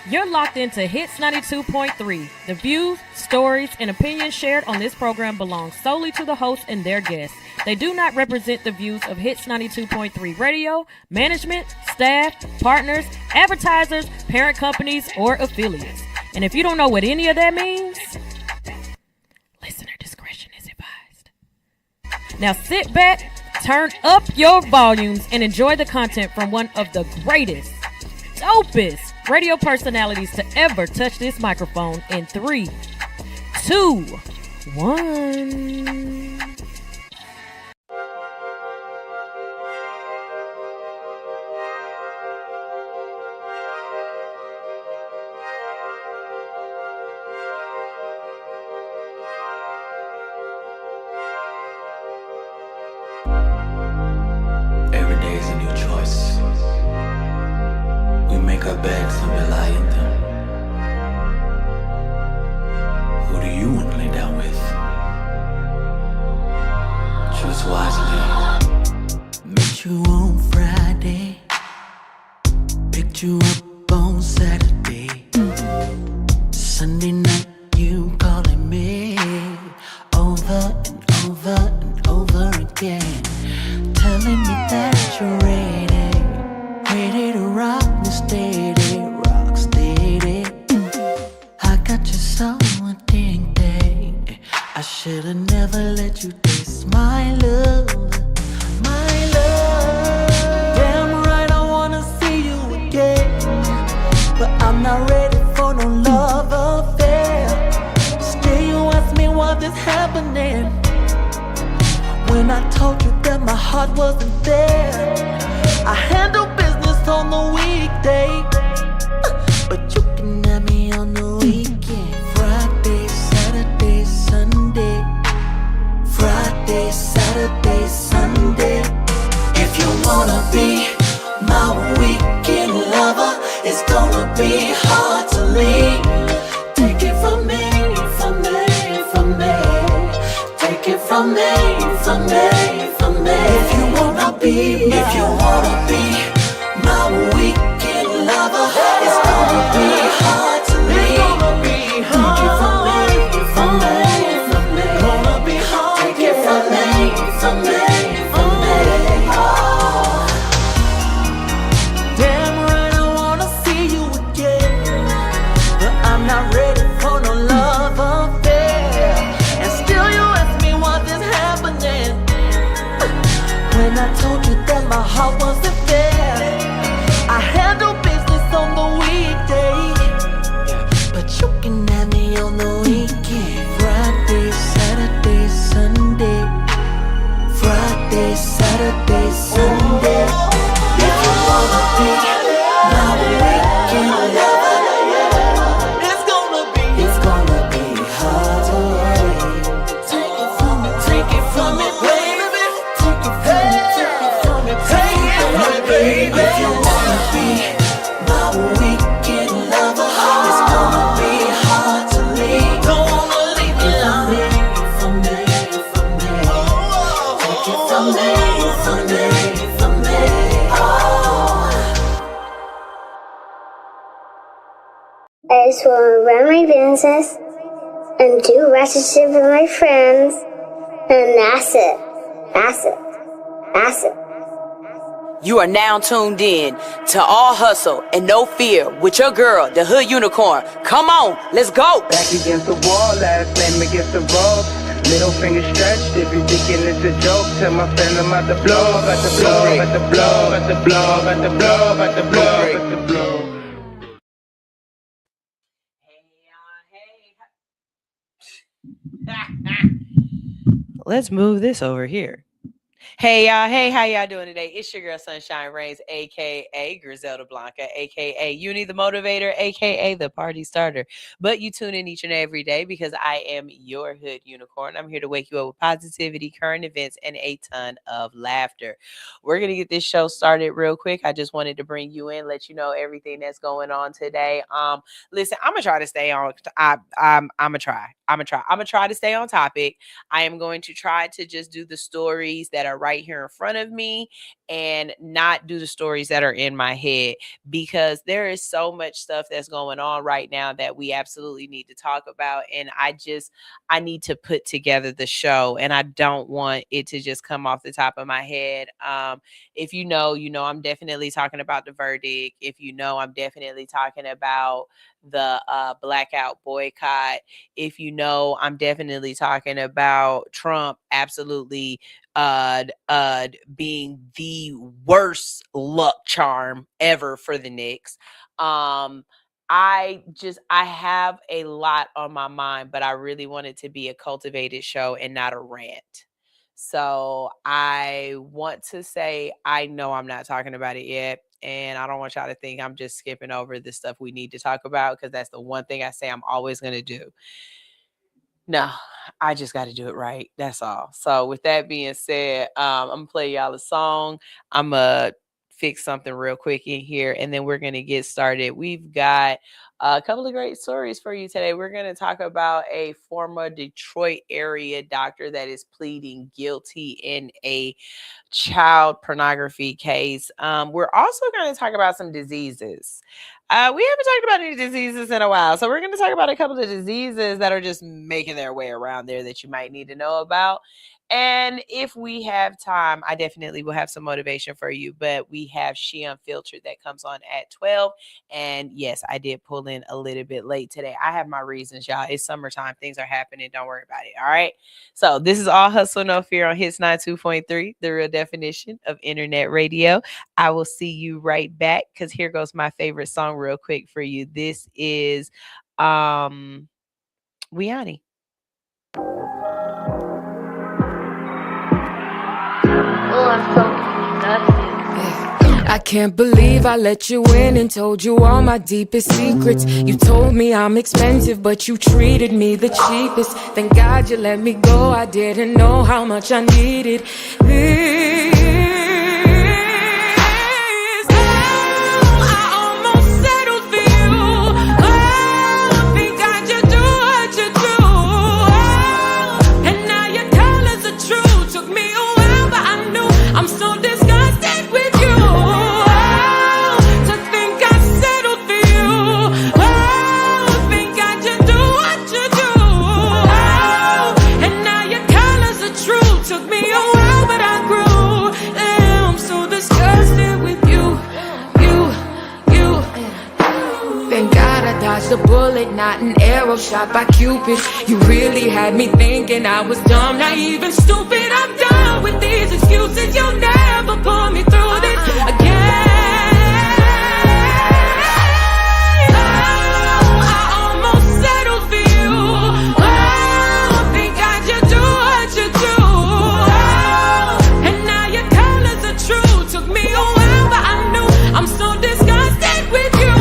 You're locked into Hits 92.3. The views, stories, and opinions shared on this program belong solely to the hosts and their guests. They do not represent the views of Hits 92.3 Radio, management, staff, partners, advertisers, parent companies, or affiliates. And if you don't know what any of that means, listener discretion is advised. Now sit back, turn up your volumes, and enjoy the content from one of the greatest, dopest radio personalities to ever touch this microphone in 3, 2, 1. Every day is a new choice. We make our beds and we lie in them. Who do you want to lay down with? Choose wisely. Met you on Friday, picked you up on Saturday. Sunday night you calling me over and over and over again, telling me that you're ready to rock me steady, rock steady. I got you so addicted, I should've never let you taste my love, my love. Damn right I wanna see you again, but I'm not ready for no love affair. Still you ask me what is happening, when I told you that my heart wasn't there. I handle business on the weekday, but you can have me on the weekend. Friday, Saturday, Sunday. Friday, Saturday, Sunday. If you wanna be my weekend lover, it's gonna be hard to leave. Take it from me, from me, from me. Take it from me, from me, from me. If you wanna be my weekend lover, it's gonna be hard to leave. Take it from me, from me, from me. Gonna be hard. Take it from me, from me, from me. Oh. Damn right I wanna see you again, but I'm not ready for no love affair. And still you ask me what is happening, when I told you that my heart wasn't there. I handle business on the weekday, but you can have me on the weekend. Friday, Saturday, Sunday. Friday, Saturday, Sunday. If you wanna be my weekend lover, it's gonna be hard to wait. Take it from me, baby. Take it from me, baby. If you wanna be my weekend lover, it's gonna be hard to leave. Don't wanna leave me alone. From me, from me. Take it from me, from me, from me. Oh. I just want to run my business and do ratchet shit with my friends, and that's it. That's it. That's it. You are now tuned in to All Hustle and No Fear with your girl, the Hood Unicorn. Come on, let's go. Back against the wall, last name against the rope. Middle finger stretched, if you thinking it's a joke, tell my friend I'm about to blow, about to blow, about to blow, about to blow, about to blow, about to blow, about to blow. Let's move this over here. Hey y'all, hey, how y'all doing today? It's your girl Sunshine Reigns, aka Griselda Blanca, aka Uni the Motivator, aka the Party Starter. But you tune in each and every day because I am your Hood Unicorn. I'm here to wake you up with positivity, current events, and a ton of laughter. We're gonna get this show started real quick. I just wanted to bring you in, let you know everything that's going on today. Listen, I'm gonna try to stay on. I'm gonna try. I'm gonna try to stay on topic. I am going to try to just do the stories that are right here in front of me, and not do the stories that are in my head, because there is so much stuff that's going on right now that we absolutely need to talk about. And I need to put together the show, and I don't want it to just come off the top of my head. If you know, I'm definitely talking about the verdict. If you know, I'm definitely talking about the blackout boycott. If you know, I'm definitely talking about Trump absolutely being the worst luck charm ever for the Knicks. I have a lot on my mind, but I really want it to be a cultivated show and not a rant. So I want to say, I know I'm not talking about it yet, and I don't want y'all to think I'm just skipping over the stuff we need to talk about, because that's the one thing I say I'm always going to do. No, I just got to do it right. That's all. So with that being said, I'm gonna play y'all a song. I'm gonna fix something real quick in here, and then we're gonna get started. We've got a couple of great stories for you today. We're gonna talk about a former Detroit area doctor that is pleading guilty in a child pornography case. We're also going to talk about some diseases. We haven't talked about any diseases in a while, so we're going to talk about a couple of diseases that are just making their way around there that you might need to know about. And if we have time, I definitely will have some motivation for you. But we have She Unfiltered that comes on at 12. And yes, I did pull in a little bit late today. I have my reasons, y'all. It's summertime. Things are happening. Don't worry about it. All right. So this is All Hustle No Fear on Hits 92.3, the real definition of internet radio. I will see you right back, because here goes my favorite song real quick for you. This is Weani. I can't believe I let you in and told you all my deepest secrets. You told me I'm expensive, but you treated me the cheapest. Thank God you let me go. I didn't know how much I needed this. I almost settled for you. Oh, think I should do what you do. Oh, and now your colors are true. Took me a while, but I knew I'm so disgusted with you. A bullet, not an arrow shot by Cupid. You really had me thinking I was dumb, naive and stupid. I'm done with these excuses. You'll never pull me through this again. Oh, I almost settled for you. Oh, think I should do what you do. Oh, and now your colors are true. Took me a while, but I knew I'm so disgusted with you.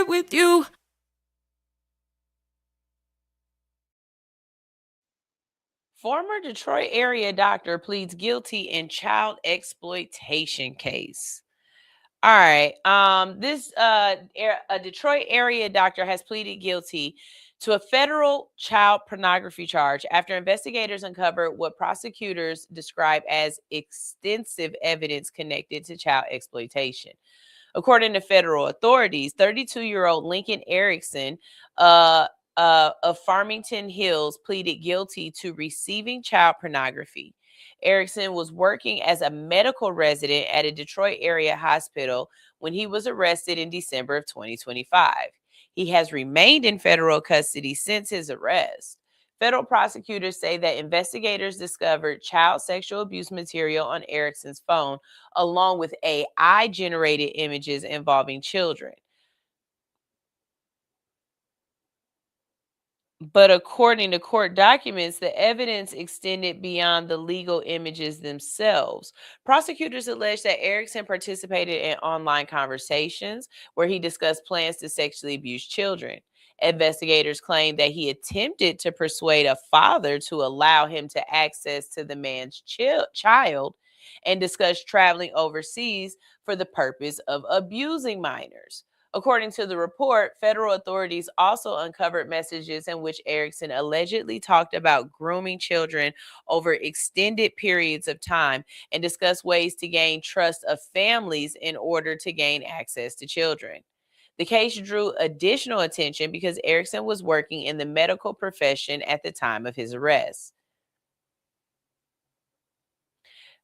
With you. Former Detroit area doctor pleads guilty in child exploitation case. All right. A Detroit area doctor has pleaded guilty to a federal child pornography charge after investigators uncovered what prosecutors describe as extensive evidence connected to child exploitation. According to federal authorities, 32-year-old Lincoln Erickson of Farmington Hills pleaded guilty to receiving child pornography. Erickson was working as a medical resident at a Detroit area hospital when he was arrested in December of 2025. He has remained in federal custody since his arrest. Federal prosecutors say that investigators discovered child sexual abuse material on Erickson's phone, along with AI-generated images involving children. But according to court documents, the evidence extended beyond the legal images themselves. Prosecutors allege that Erickson participated in online conversations where he discussed plans to sexually abuse children. Investigators claim that he attempted to persuade a father to allow him to access to the man's child and discuss traveling overseas for the purpose of abusing minors. According to the report, federal authorities also uncovered messages in which Erickson allegedly talked about grooming children over extended periods of time and discussed ways to gain trust of families in order to gain access to children. The case drew additional attention because Erickson was working in the medical profession at the time of his arrest.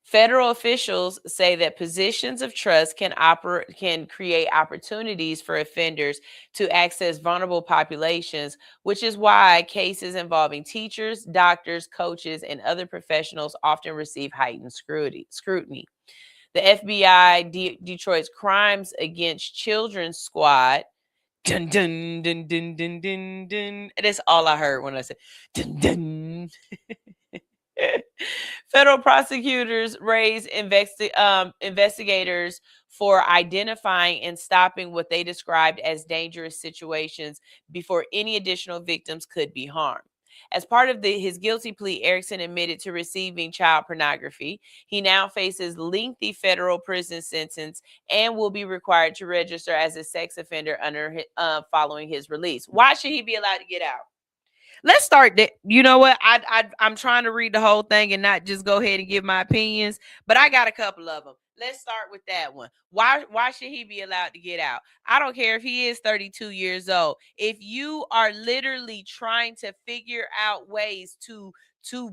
Federal officials say that positions of trust can create opportunities for offenders to access vulnerable populations, which is why cases involving teachers, doctors, coaches, and other professionals often receive heightened scrutiny. The FBI Detroit's Crimes Against Children Squad. Dun dun dun dun dun dun dun. That's all I heard when I said dun dun. Federal prosecutors raised investigators for identifying and stopping what they described as dangerous situations before any additional victims could be harmed. As part of his guilty plea, Erickson admitted to receiving child pornography. He now faces lengthy federal prison sentence and will be required to register as a sex offender following his release. Why should he be allowed to get out? Let's start that. You know what? I'm trying to read the whole thing and not just go ahead and give my opinions, but I got a couple of them. Let's start with that one. Why should he be allowed to get out? I don't care if he is 32 years old. If you are literally trying to figure out ways to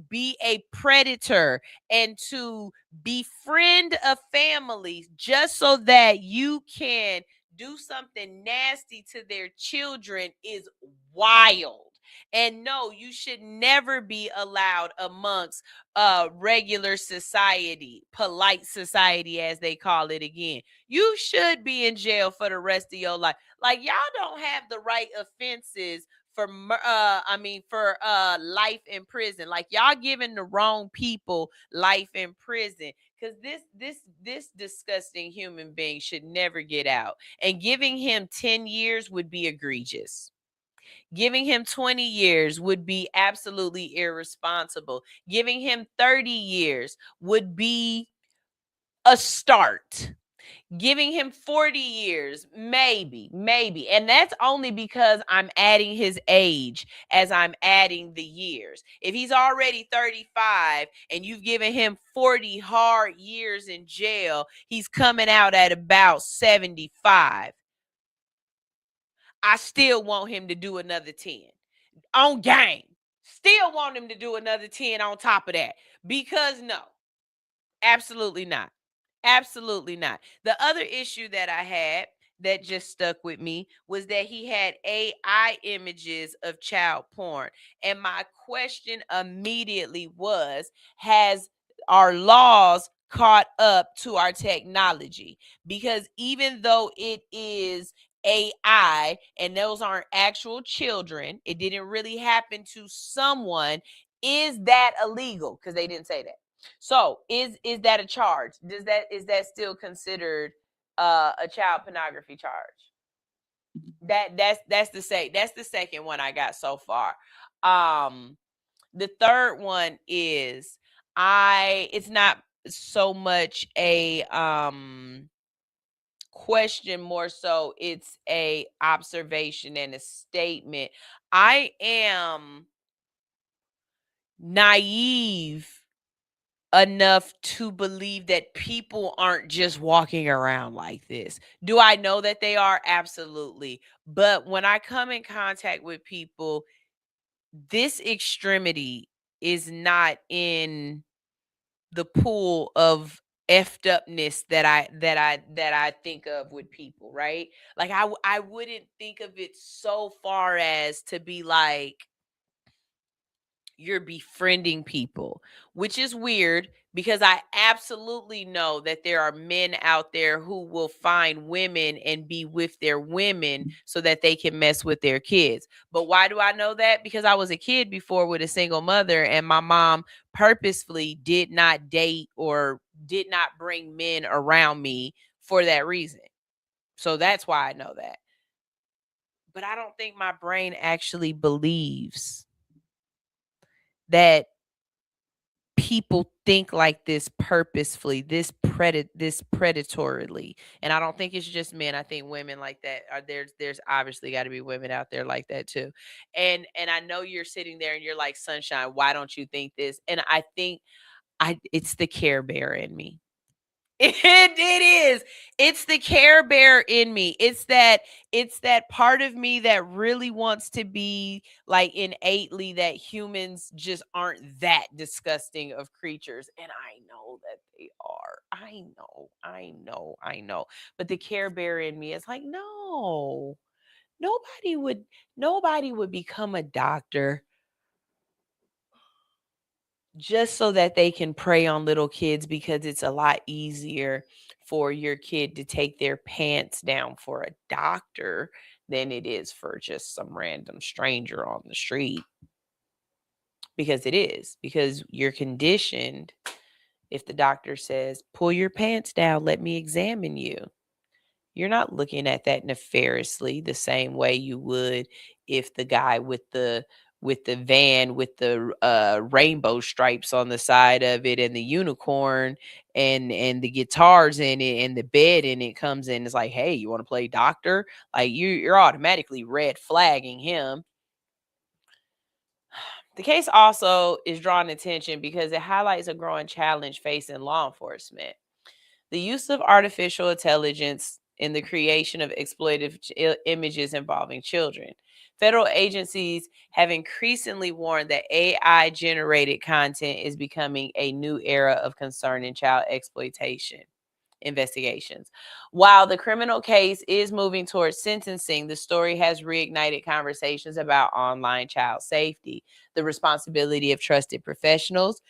be a predator and to befriend a family just so that you can do something nasty to their children is wild. And no, you should never be allowed amongst regular society, polite society, as they call it again. You should be in jail for the rest of your life. Like, y'all don't have the right offenses for life in prison. Like, y'all giving the wrong people life in prison, because this disgusting human being should never get out. And giving him 10 years would be egregious. Giving him 20 years would be absolutely irresponsible. Giving him 30 years would be a start. Giving him 40 years, maybe. And that's only because I'm adding his age as I'm adding the years. If he's already 35 and you've given him 40 hard years in jail, he's coming out at about 75. I still want him to do another 10 on game. Still want him to do another 10 on top of that, because no, absolutely not. Absolutely not. The other issue that I had that just stuck with me was that he had AI images of child porn. And my question immediately was, has our laws caught up to our technology? Because even though it is AI and those aren't actual children, it didn't really happen to someone, is that illegal? Because they didn't say that. So is that a charge? Is that still considered a child pornography charge? That's the second one I got so far. The third one is it's not so much a question, more so it's a observation and a statement. I am naive enough to believe that people aren't just walking around like this. Do I know that they are? Absolutely. But when I come in contact with people, this extremity is not in the pool of effed upness that I think of with people, right? Like I wouldn't think of it so far as to be like, you're befriending people, which is weird because I absolutely know that there are men out there who will find women and be with their women so that they can mess with their kids. But why do I know that? Because I was a kid before with a single mother, and my mom purposefully did not date or did not bring men around me for that reason. So that's why I know that. But I don't think my brain actually believes that people think like this purposefully, this predatorily. And I don't think it's just men. I think women like that are there's obviously got to be women out there like that too. And I know you're sitting there and you're like, Sunshine, why don't you think this? And I think it's the Care Bear in me. It is. It's the Care Bear in me. It's that part of me that really wants to be like innately that humans just aren't that disgusting of creatures. And I know that they are. I know. But the Care Bear in me is like, no. Nobody would become a doctor just so that they can prey on little kids, because it's a lot easier for your kid to take their pants down for a doctor than it is for just some random stranger on the street. Because you're conditioned. If the doctor says, pull your pants down, let me examine you, you're not looking at that nefariously the same way you would if the guy with the van with the rainbow stripes on the side of it and the unicorn and the guitars in it and the bed in it comes in. It's like, hey, you want to play doctor? Like you're automatically red flagging him. The case also is drawing attention because it highlights a growing challenge facing law enforcement. The use of artificial intelligence in the creation of exploitative images involving children. Federal agencies have increasingly warned that AI generated content is becoming a new era of concern in child exploitation investigations. While the criminal case is moving towards sentencing, the story has reignited conversations about online child safety, the responsibility of trusted professionals,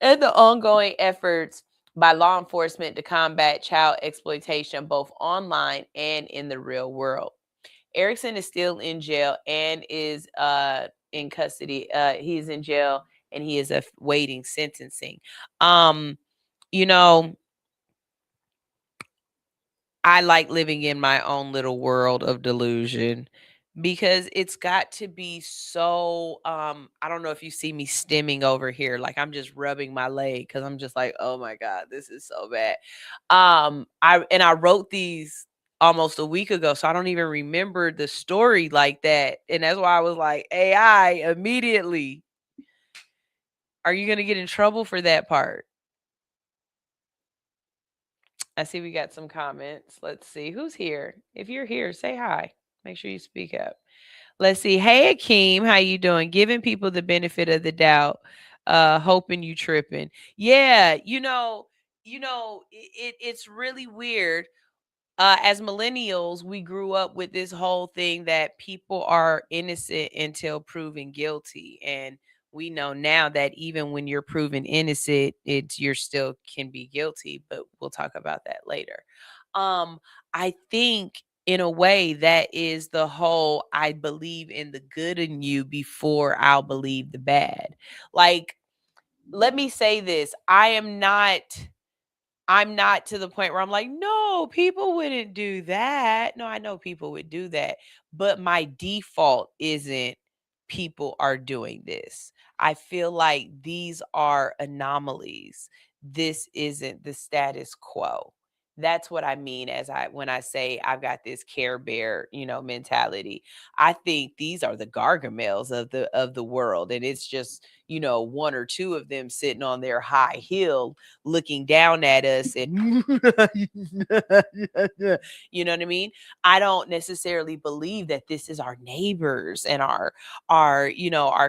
and the ongoing efforts by law enforcement to combat child exploitation both online and in the real world. Erickson is still in jail and is in custody. He's in jail and he is awaiting sentencing. Um, you know, I like living in my own little world of delusion because it's got to be so I don't know if you see me stimming over here, like I'm just rubbing my leg cuz I'm just like, "Oh my god, this is so bad." I wrote these almost a week ago, so I don't even remember the story like that. And that's why I was like, "AI immediately. Are you going to get in trouble for that part?" I see we got some comments. Let's see who's here. If you're here, say hi. Make sure you speak up. Let's see. Hey, Akeem, how you doing? Giving people the benefit of the doubt, hoping you tripping. Yeah, it's really weird. As millennials, we grew up with this whole thing that people are innocent until proven guilty, and we know now that even when you're proven innocent, you're still can be guilty. But we'll talk about that later. I think in a way that is the whole I believe in the good in you before I'll believe the bad. Like, let me say this: I'm not to the point where I'm like, no, people wouldn't do that. No, I know people would do that. But my default isn't people are doing this. I feel like these are anomalies. This isn't the status quo. That's what I mean when I say I've got this Care Bear, mentality. I think these are the Gargamels of the world, and it's just one or two of them sitting on their high hill looking down at us and you know what I mean? I don't necessarily believe that this is our neighbors and our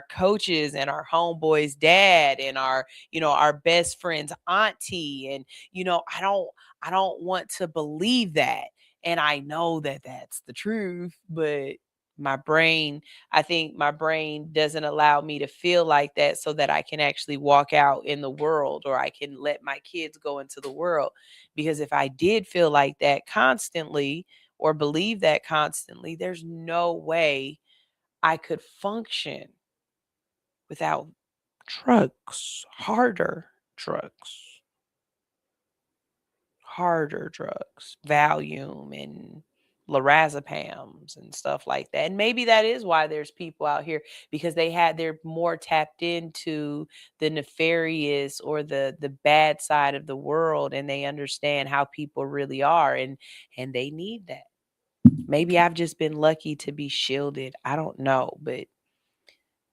coaches and our homeboy's dad and our best friend's auntie. And I don't want to believe that. And I know that that's the truth, but I think my brain doesn't allow me to feel like that so that I can actually walk out in the world, or I can let my kids go into the world. Because if I did feel like that constantly or believe that constantly, there's no way I could function without drugs, harder drugs, Valium and lorazepams and stuff like that. And maybe that is why there's people out here, because they're more tapped into the nefarious or the bad side of the world, and they understand how people really are, and they need that. Maybe I've just been lucky to be shielded. I don't know, but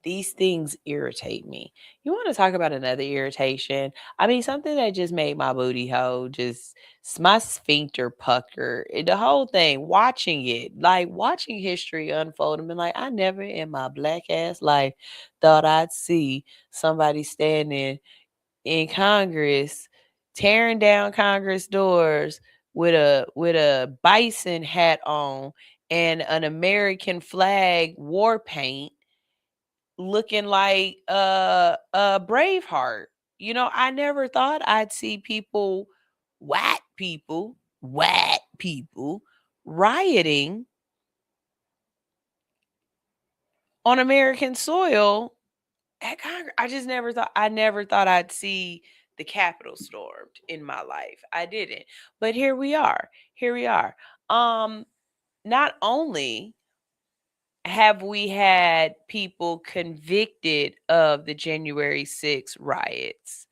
these things irritate me. You want to talk about another irritation? I mean, something that just made my booty hole, just my sphincter pucker. The whole thing, watching it, like watching history unfold, and been like, I never in my black ass life thought I'd see somebody standing in Congress, tearing down Congress doors with a bison hat on and an American flag war paint, looking like a Braveheart. I never thought I'd see white people rioting on American soil at Congress. I never thought I'd see the Capitol stormed in my life. I didn't. But here we are. Here we are. Not only have we had people convicted of the January 6th riots,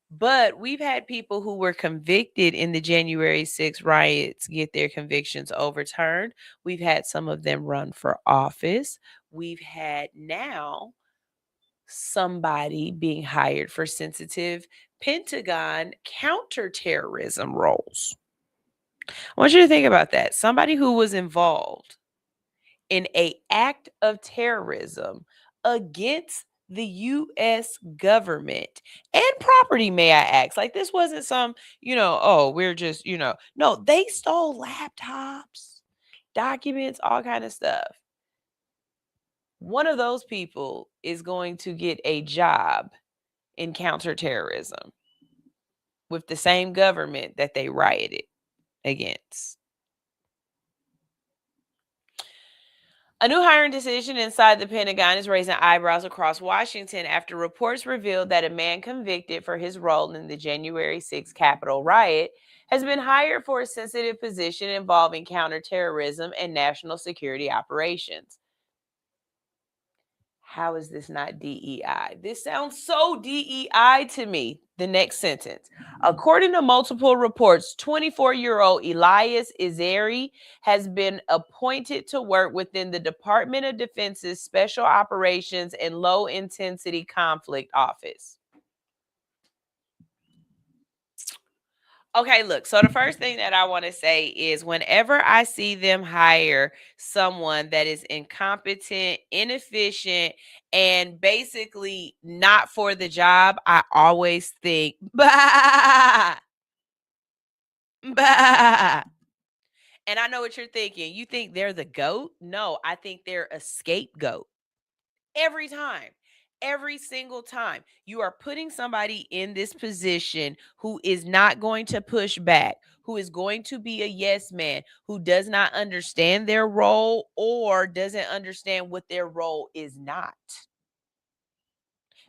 but we've had people who were convicted in the January 6th riots get their convictions overturned. We've had some of them run for office. We've had now somebody being hired for sensitive Pentagon counterterrorism roles. I want you to think about that. Somebody who was involved in an act of terrorism against the U.S. government and property, may I ask. Like, this wasn't some, we're just, no, they stole laptops, documents, all kind of stuff. One of those people is going to get a job in counterterrorism with the same government that they rioted against. A new hiring decision inside the Pentagon is raising eyebrows across Washington after reports revealed that a man convicted for his role in the January 6th Capitol riot has been hired for a sensitive position involving counterterrorism and national security operations. How is this not DEI? This sounds so DEI to me. The next sentence. According to multiple reports, 24-year-old Elias Izeri has been appointed to work within the Department of Defense's Special Operations and Low Intensity Conflict Office. Okay, look, so the first thing that I want to say is whenever I see them hire someone that is incompetent, inefficient, and basically not for the job, I always think, bah, bah. And I know what you're thinking. You think they're the GOAT? No, I think they're a scapegoat. Every time. Every single time you are putting somebody in this position who is not going to push back, who is going to be a yes man, who does not understand their role or doesn't understand what their role is not.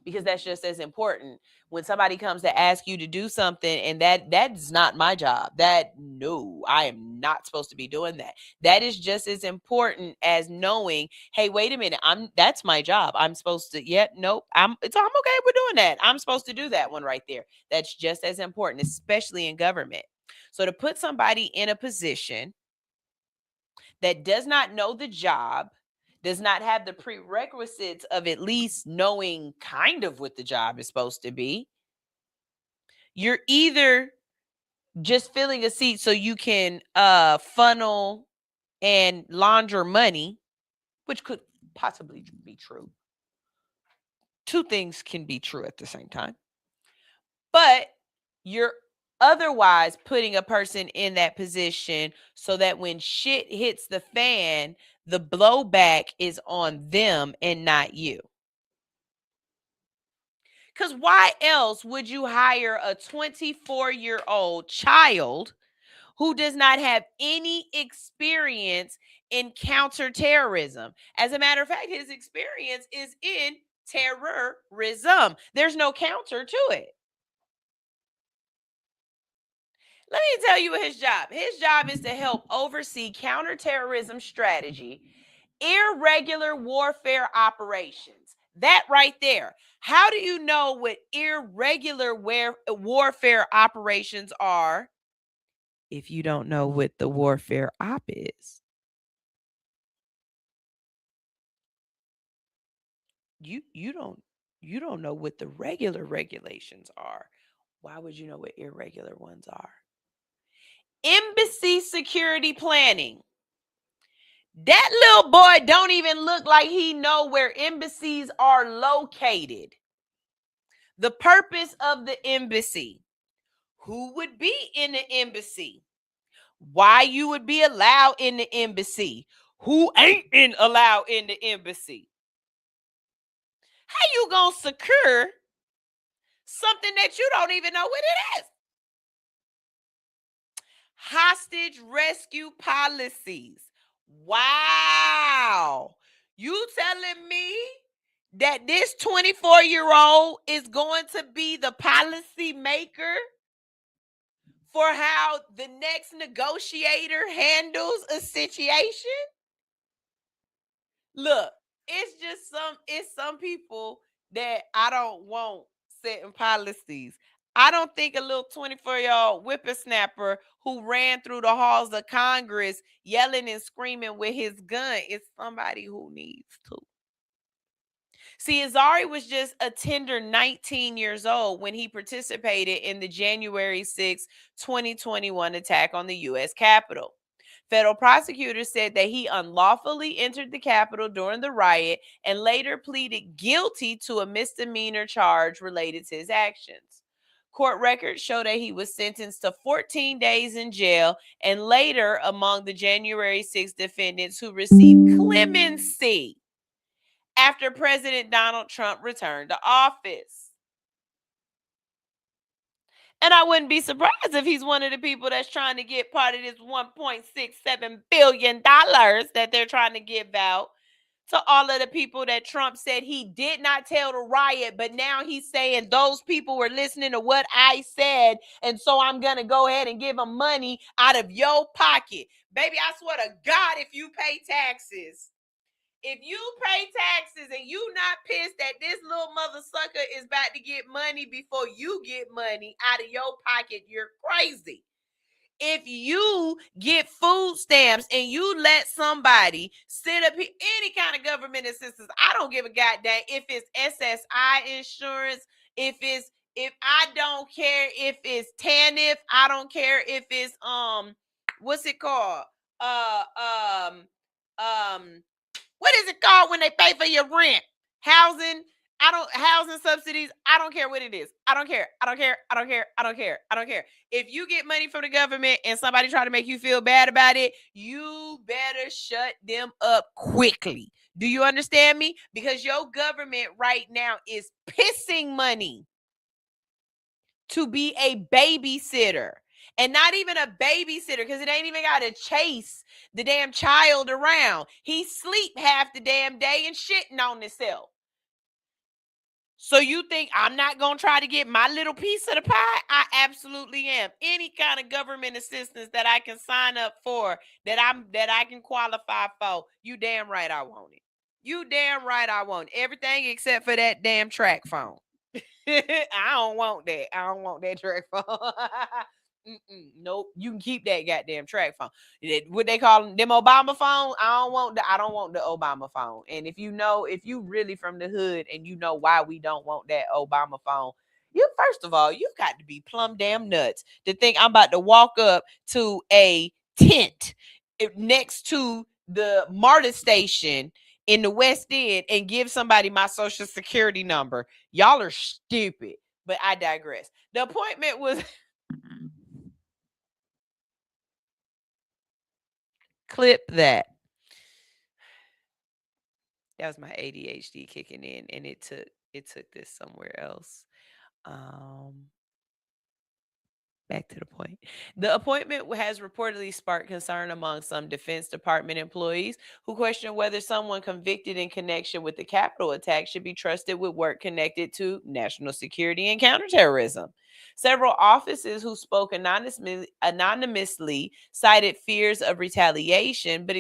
Because that's just as important. When somebody comes to ask you to do something and that's not my job, no, I am not supposed to be doing that. That is just as important as knowing, hey, wait a minute, that's my job. I'm supposed to, nope, I'm okay with doing that. I'm supposed to do that one right there. That's just as important, especially in government. So to put somebody in a position that does not know the job, does not have the prerequisites of at least knowing kind of what the job is supposed to be, you're either just filling a seat so you can funnel and launder money, which could possibly be true. Two things can be true at the same time. But you're otherwise putting a person in that position so that when shit hits the fan, the blowback is on them and not you. Because why else would you hire a 24-year-old child who does not have any experience in counterterrorism? As a matter of fact, his experience is in terrorism. There's no counter to it. Let me tell you his job. His job is to help oversee counterterrorism strategy, irregular warfare operations. That right there. How do you know what irregular warfare operations are if you don't know what the warfare op is? You don't know what the regular regulations are. Why would you know what irregular ones are? Embassy security planning. That little boy don't even look like he know where embassies are located. The purpose of the embassy. Who would be in the embassy? Why you would be allowed in the embassy? Who ain't allowed in the embassy? How you gonna secure something that you don't even know what it is? Hostage rescue policies. Wow. You telling me that this 24-year-old is going to be the policy maker for how the next negotiator handles a situation? Look, it's some people that I don't want setting policies. I don't think a little 24-year-old whippersnapper who ran through the halls of Congress yelling and screaming with his gun is somebody who needs to. See, Azari was just a tender 19 years old when he participated in the January 6, 2021 attack on the U.S. Capitol. Federal prosecutors said that he unlawfully entered the Capitol during the riot and later pleaded guilty to a misdemeanor charge related to his actions. Court records show that he was sentenced to 14 days in jail and later among the January 6 defendants who received clemency after President Donald Trump returned to office. And I wouldn't be surprised if he's one of the people that's trying to get part of this $1.67 billion that they're trying to give out to all of the people that Trump said he did not tell to riot, but now he's saying those people were listening to what I said, and so I'm going to go ahead and give them money out of your pocket. Baby, I swear to God, if you pay taxes, if you pay taxes and you not pissed that this little mother sucker is about to get money before you get money out of your pocket, you're crazy. If you get food stamps and you let somebody sit up here, any kind of government assistance, I don't give a goddamn if it's SSI insurance, if I don't care if it's TANF, I don't care if it's what's it called? What is it called when they pay for your rent? Housing subsidies. I don't care what it is. I don't care. If you get money from the government and somebody try to make you feel bad about it, you better shut them up quickly. Do you understand me? Because your government right now is pissing money to be a babysitter. And not even a babysitter, because it ain't even got to chase the damn child around. He sleep half the damn day and shitting on himself. So you think I'm not going to try to get my little piece of the pie? I absolutely am. Any kind of government assistance that I can sign up for, that I can qualify for, you damn right I want it. You damn right I want it. Everything except for that damn track phone. I don't want that. I don't want that track phone. Nope. You can keep that goddamn track phone. What they call them Obama phone? I don't want the Obama phone. And if you really from the hood and you know why we don't want that Obama phone, first of all, you got to be plumb damn nuts to think I'm about to walk up to a tent next to the MARTA station in the West End and give somebody my social security number. Y'all are stupid, but I digress. The appointment was Clip that. That was my ADHD kicking in, and it took this somewhere else. Back to the point. The appointment has reportedly sparked concern among some Defense Department employees who question whether someone convicted in connection with the Capitol attack should be trusted with work connected to national security and counterterrorism. Several offices who spoke anonymously cited fears of retaliation, but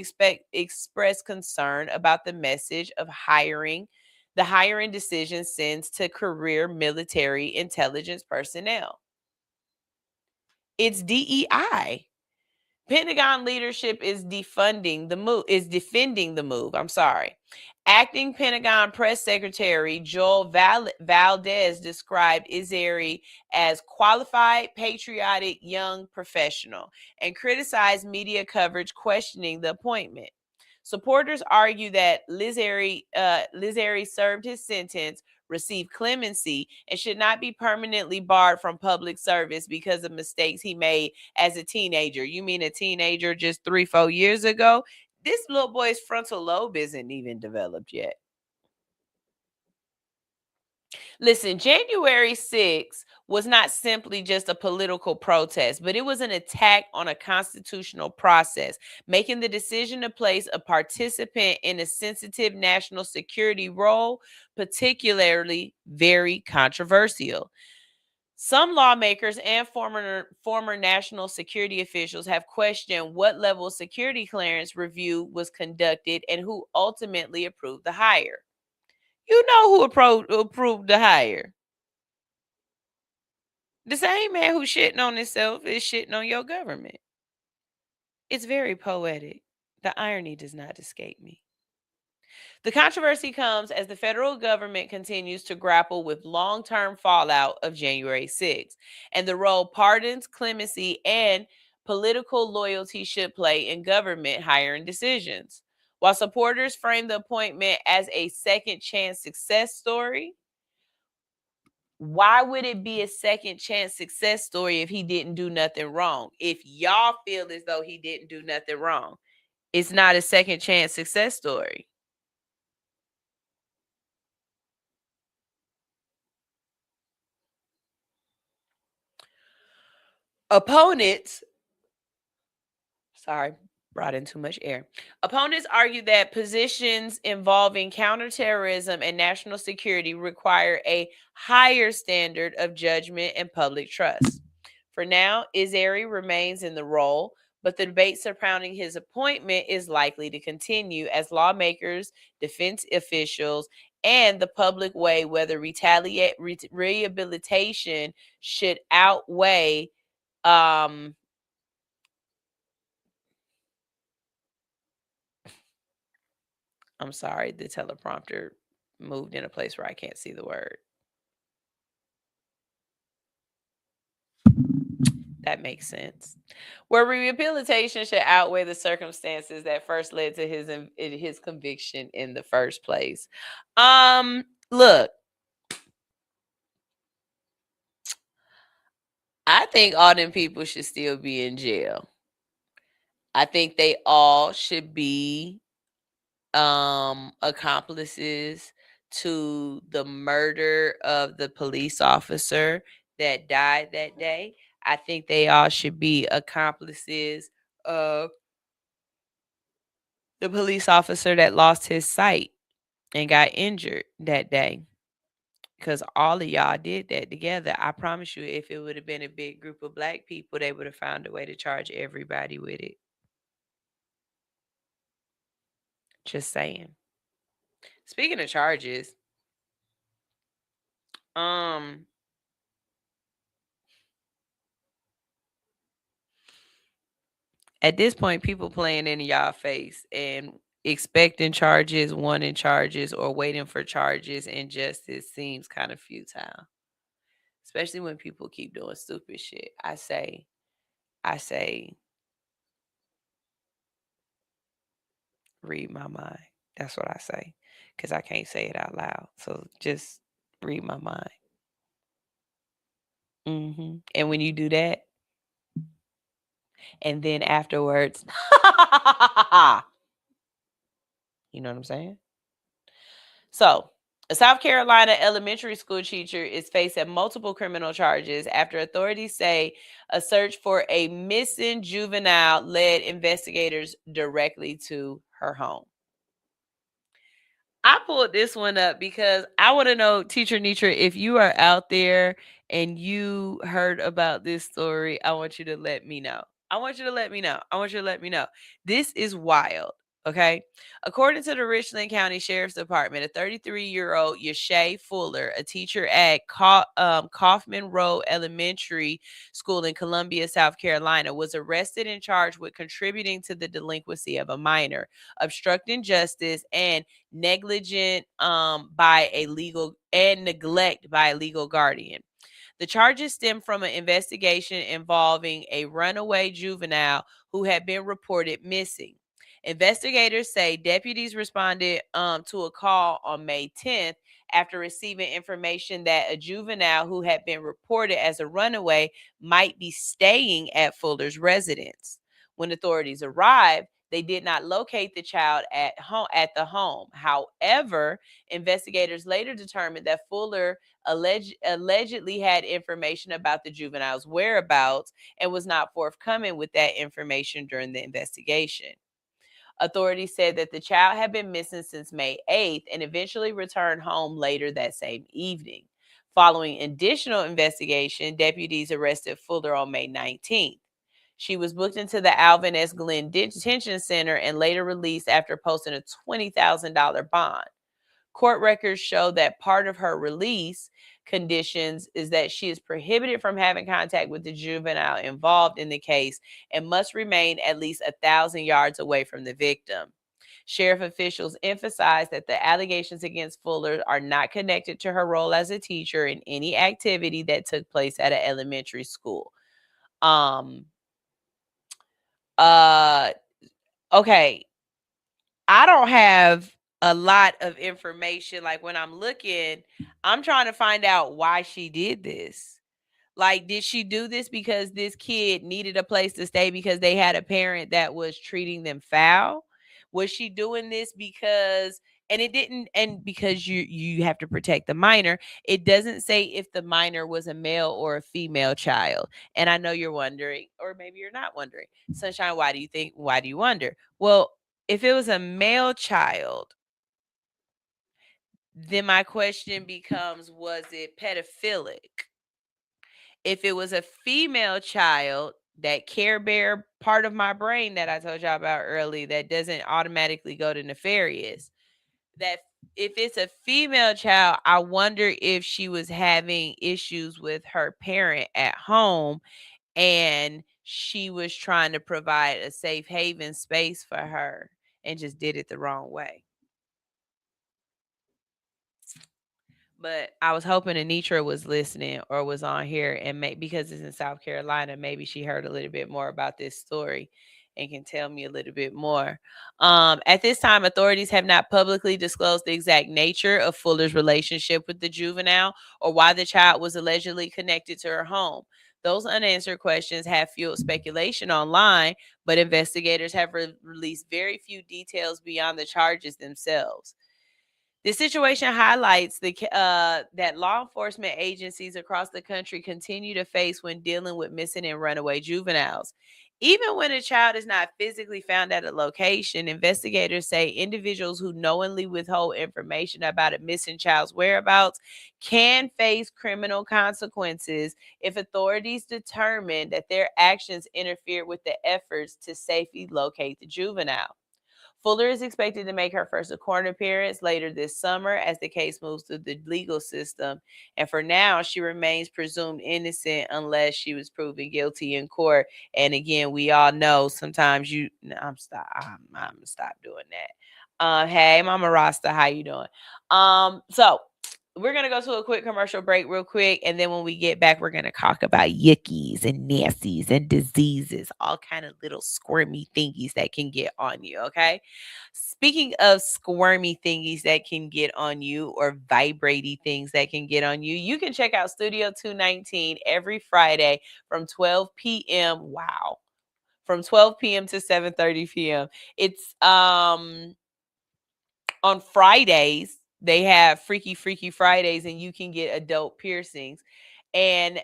expressed concern about the message of the hiring decision sends to career military intelligence personnel. It's DEI. Pentagon leadership is defending the move. I'm sorry. Acting Pentagon Press Secretary Joel Valdez described Izeri as qualified, patriotic, young professional and criticized media coverage questioning the appointment. Supporters argue that Lizeri served his sentence, received clemency, and should not be permanently barred from public service because of mistakes he made as a teenager. You mean a teenager just 3-4 years ago? This little boy's frontal lobe isn't even developed yet. Listen, January 6th was not simply just a political protest, but it was an attack on a constitutional process, making the decision to place a participant in a sensitive national security role particularly very controversial. Some lawmakers and former national security officials have questioned what level of security clearance review was conducted and who ultimately approved the hire. You know who approved the hire? The same man who shitting on himself is shitting on your government. It's very poetic. The irony does not escape me. The controversy comes as the federal government continues to grapple with long-term fallout of January 6th and the role pardons, clemency, and political loyalty should play in government hiring decisions. While supporters frame the appointment as a second chance success story, why would it be a second chance success story if he didn't do nothing wrong? If y'all feel as though he didn't do nothing wrong, it's not a second chance success story. Opponents, brought in too much air. Opponents argue that positions involving counterterrorism and national security require a higher standard of judgment and public trust. For now, Izeri remains in the role, but the debate surrounding his appointment is likely to continue as lawmakers, defense officials, and the public weigh whether rehabilitation should outweigh I'm sorry, the teleprompter moved in a place where I can't see the word. That makes sense. Where rehabilitation should outweigh the circumstances that first led to his conviction in the first place. Look, I think all them people should still be in jail. I think they all should be accomplices to the murder of the police officer that died that day. I think they all should be accomplices of the police officer that lost his sight and got injured that day. Because all of y'all did that together. I promise you, if it would have been a big group of black people, they would have found a way to charge everybody with it. Just saying. Speaking of charges, at this point, people playing in y'all face and expecting charges, wanting charges, or waiting for charges and justice seems kind of futile. Especially when people keep doing stupid shit. I say, read my mind. That's what I say. Because I can't say it out loud. So just read my mind. And when you do that, And then afterwards, you know what I'm saying? So, a South Carolina elementary school teacher is facing multiple criminal charges after authorities say a search for a missing juvenile led investigators directly to her home. I pulled this one up because I want to know, Teacher Nitra, if you are out there and you heard about this story, I want you to let me know. I want you to let me know. I want you to let me know. This is wild. Okay. According to the Richland County Sheriff's Department, a 33-year-old Yashay Fuller, a teacher at Kaufman Road Elementary School in Columbia, South Carolina, was arrested and charged with contributing to the delinquency of a minor, obstructing justice, and negligent by a legal and neglect by a legal guardian. The charges stem from an investigation involving a runaway juvenile who had been reported missing. Investigators say deputies responded to a call on May 10th after receiving information that a juvenile who had been reported as a runaway might be staying at Fuller's residence. When authorities arrived, they did not locate the child at the home. However, investigators later determined that Fuller allegedly had information about the juvenile's whereabouts and was not forthcoming with that information during the investigation. Authorities said that the child had been missing since May 8th and eventually returned home later that same evening. Following additional investigation, deputies arrested Fuller on May 19th. She was booked into the Alvin S. Glenn Detention Center and later released after posting a $20,000 bond. Court records show that part of her release conditions is that she is prohibited from having contact with the juvenile involved in the case and must remain at least 1,000 yards away from the victim. Sheriff officials emphasized that the allegations against Fuller are not connected to her role as a teacher in any activity that took place at an elementary school. Okay, I don't have a lot of information. Like when I'm looking, I'm trying to find out why she did this. Like, did she do this because this kid needed a place to stay because they had a parent that was treating them foul? Was she doing this because, and it didn't, and because you have to protect the minor, it doesn't say if the minor was a male or a female child. And I know you're wondering, or maybe you're not wondering, Sunshine, why do you wonder? Well, if it was a male child, then my question becomes, was it pedophilic? If it was a female child, that Care Bear part of my brain that I told y'all about early that doesn't automatically go to nefarious, that if it's a female child, I wonder if she was having issues with her parent at home and she was trying to provide a safe haven space for her and just did it the wrong way. But I was hoping Anitra was listening or was on here, and because it's in South Carolina, maybe she heard a little bit more about this story and can tell me a little bit more. At this time, authorities have not publicly disclosed the exact nature of Fuller's relationship with the juvenile or why the child was allegedly connected to her home. Those unanswered questions have fueled speculation online, but investigators have released very few details beyond the charges themselves. This situation highlights that law enforcement agencies across the country continue to face when dealing with missing and runaway juveniles. Even when a child is not physically found at a location, investigators say individuals who knowingly withhold information about a missing child's whereabouts can face criminal consequences if authorities determine that their actions interfere with the efforts to safely locate the juvenile. Fuller is expected to make her first court appearance later this summer as the case moves through the legal system. And for now, she remains presumed innocent unless she was proven guilty in court. And again, we all know sometimes I'm gonna stop doing that. Hey, Mama Rasta, how you doing? So we're going to go to a quick commercial break real quick. And then when we get back, we're going to talk about yuckies and nasties and diseases, all kind of little squirmy thingies that can get on you. Okay. Speaking of squirmy thingies that can get on you or vibraty things that can get on you, you can check out Studio 219 every Friday from 12 p.m. Wow. from 12 p.m. to 7:30 p.m. It's on Fridays. They have Freaky Fridays, and you can get adult piercings. And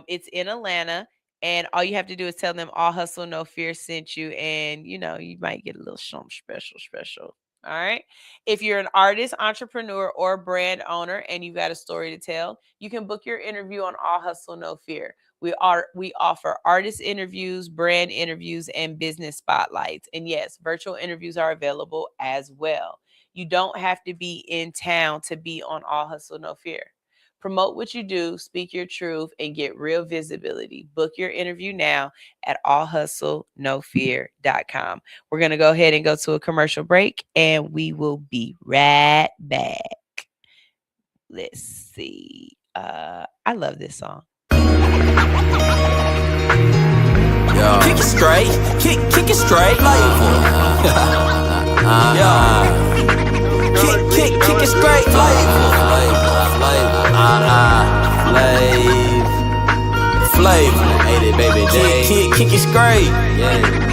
it's in Atlanta. And all you have to do is tell them All Hustle No Fear sent you, and you might get a little something special. All right. If you're an artist, entrepreneur, or brand owner and you got a story to tell, you can book your interview on All Hustle No Fear. We offer artist interviews, brand interviews, and business spotlights. And yes, virtual interviews are available as well. You don't have to be in town to be on All Hustle No Fear. Promote what you do, speak your truth, and get real visibility. Book your interview now at allhustlenofear.com. We're going to go ahead and go to a commercial break, and we will be right back. Let's see. I love this song. Yo. Kick it straight. Kick it straight. Kick it straight. Flavor. 80 baby J. Kick it straight. Yeah.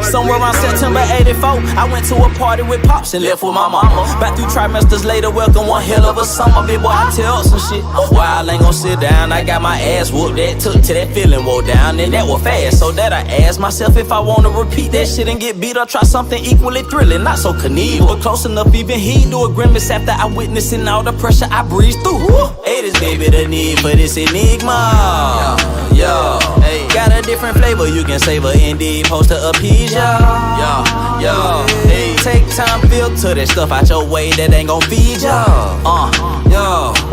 Somewhere around September 84, I went to a party with Pops and left with my mama. Back 3 trimesters later, welcome one hell of a summer. Big boy, I tell some shit. While I ain't gon' sit down, I got my ass whooped. That took till that feeling wore down, and that was fast. So that I asked myself if I wanna repeat that shit and get beat or try something equally thrilling. Not so Knievel, but close enough even he do a grimace after I witnessing all the pressure I breezed through. 80s, baby, the need for this enigma. Yo, hey, got a different flavor, you can savor indeed, post to appease ya. Yo, hey, take time, filter that stuff out your way that ain't gon' feed ya.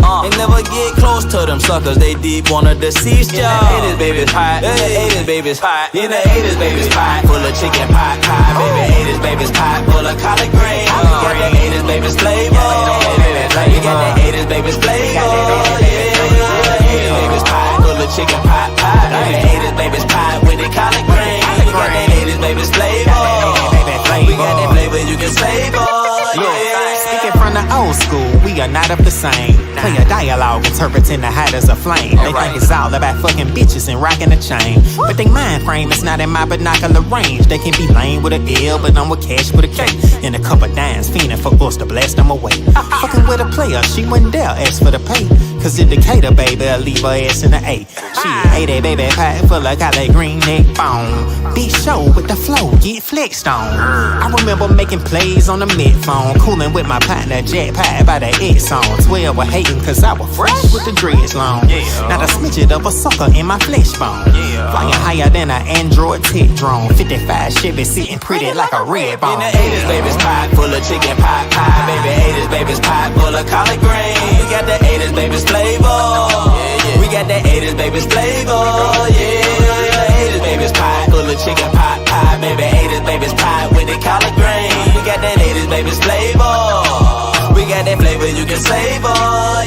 And never get close to them suckers, they deep wanna deceive ya. In the 80s, baby's hot, in the 80s, baby's hot, in the 80s, baby's hot, full of chicken pot pie, baby, 80s, baby's pot, full of collard greens. We got that 80s, baby's flavor. We got that 80s, baby's flavor. Baby's pie, full of chicken pot pie. The 80s, baby's pie with the collard greens. We got that 80s, baby's flavor. We got that flavor you can savor. Speaking from the old school, we are not of the same. Play a dialogue, interpreting the height as a flame. They think it's all about fucking bitches and rocking a chain. But they mind frame is not in my binocular range. They can be lame with a L, but I'm with cash with a K. And a couple dimes, fiending for us to blast them away. Fucking with a player, she wouldn't dare ask for the pay. Cause the Decatur, baby, I'll leave her ass in the A. She 80, baby, pie full of collard green neck bone. Big show with the flow, get flexed on. I remember making plays on the mid phone, cooling with my partner, Jack Pie by the X on. 12 were hating cause I was fresh with the dreads long. Not a smidget of a sucker in my flesh bone. Flying higher than an Android tech drone. 55 Chevy sitting pretty like a red bone. In the 80s, baby's pot, full of chicken pot pie. Baby, 80s, baby's pot, full of collard greens. We got the 80s, baby's flavor. We got that 80s, baby's flavor. Yeah, 80s, baby's pie, full of chicken pot pie. Baby, 80s, baby's pie with the collard greens. We got that 80s, baby's flavor. We got that flavor you can savor,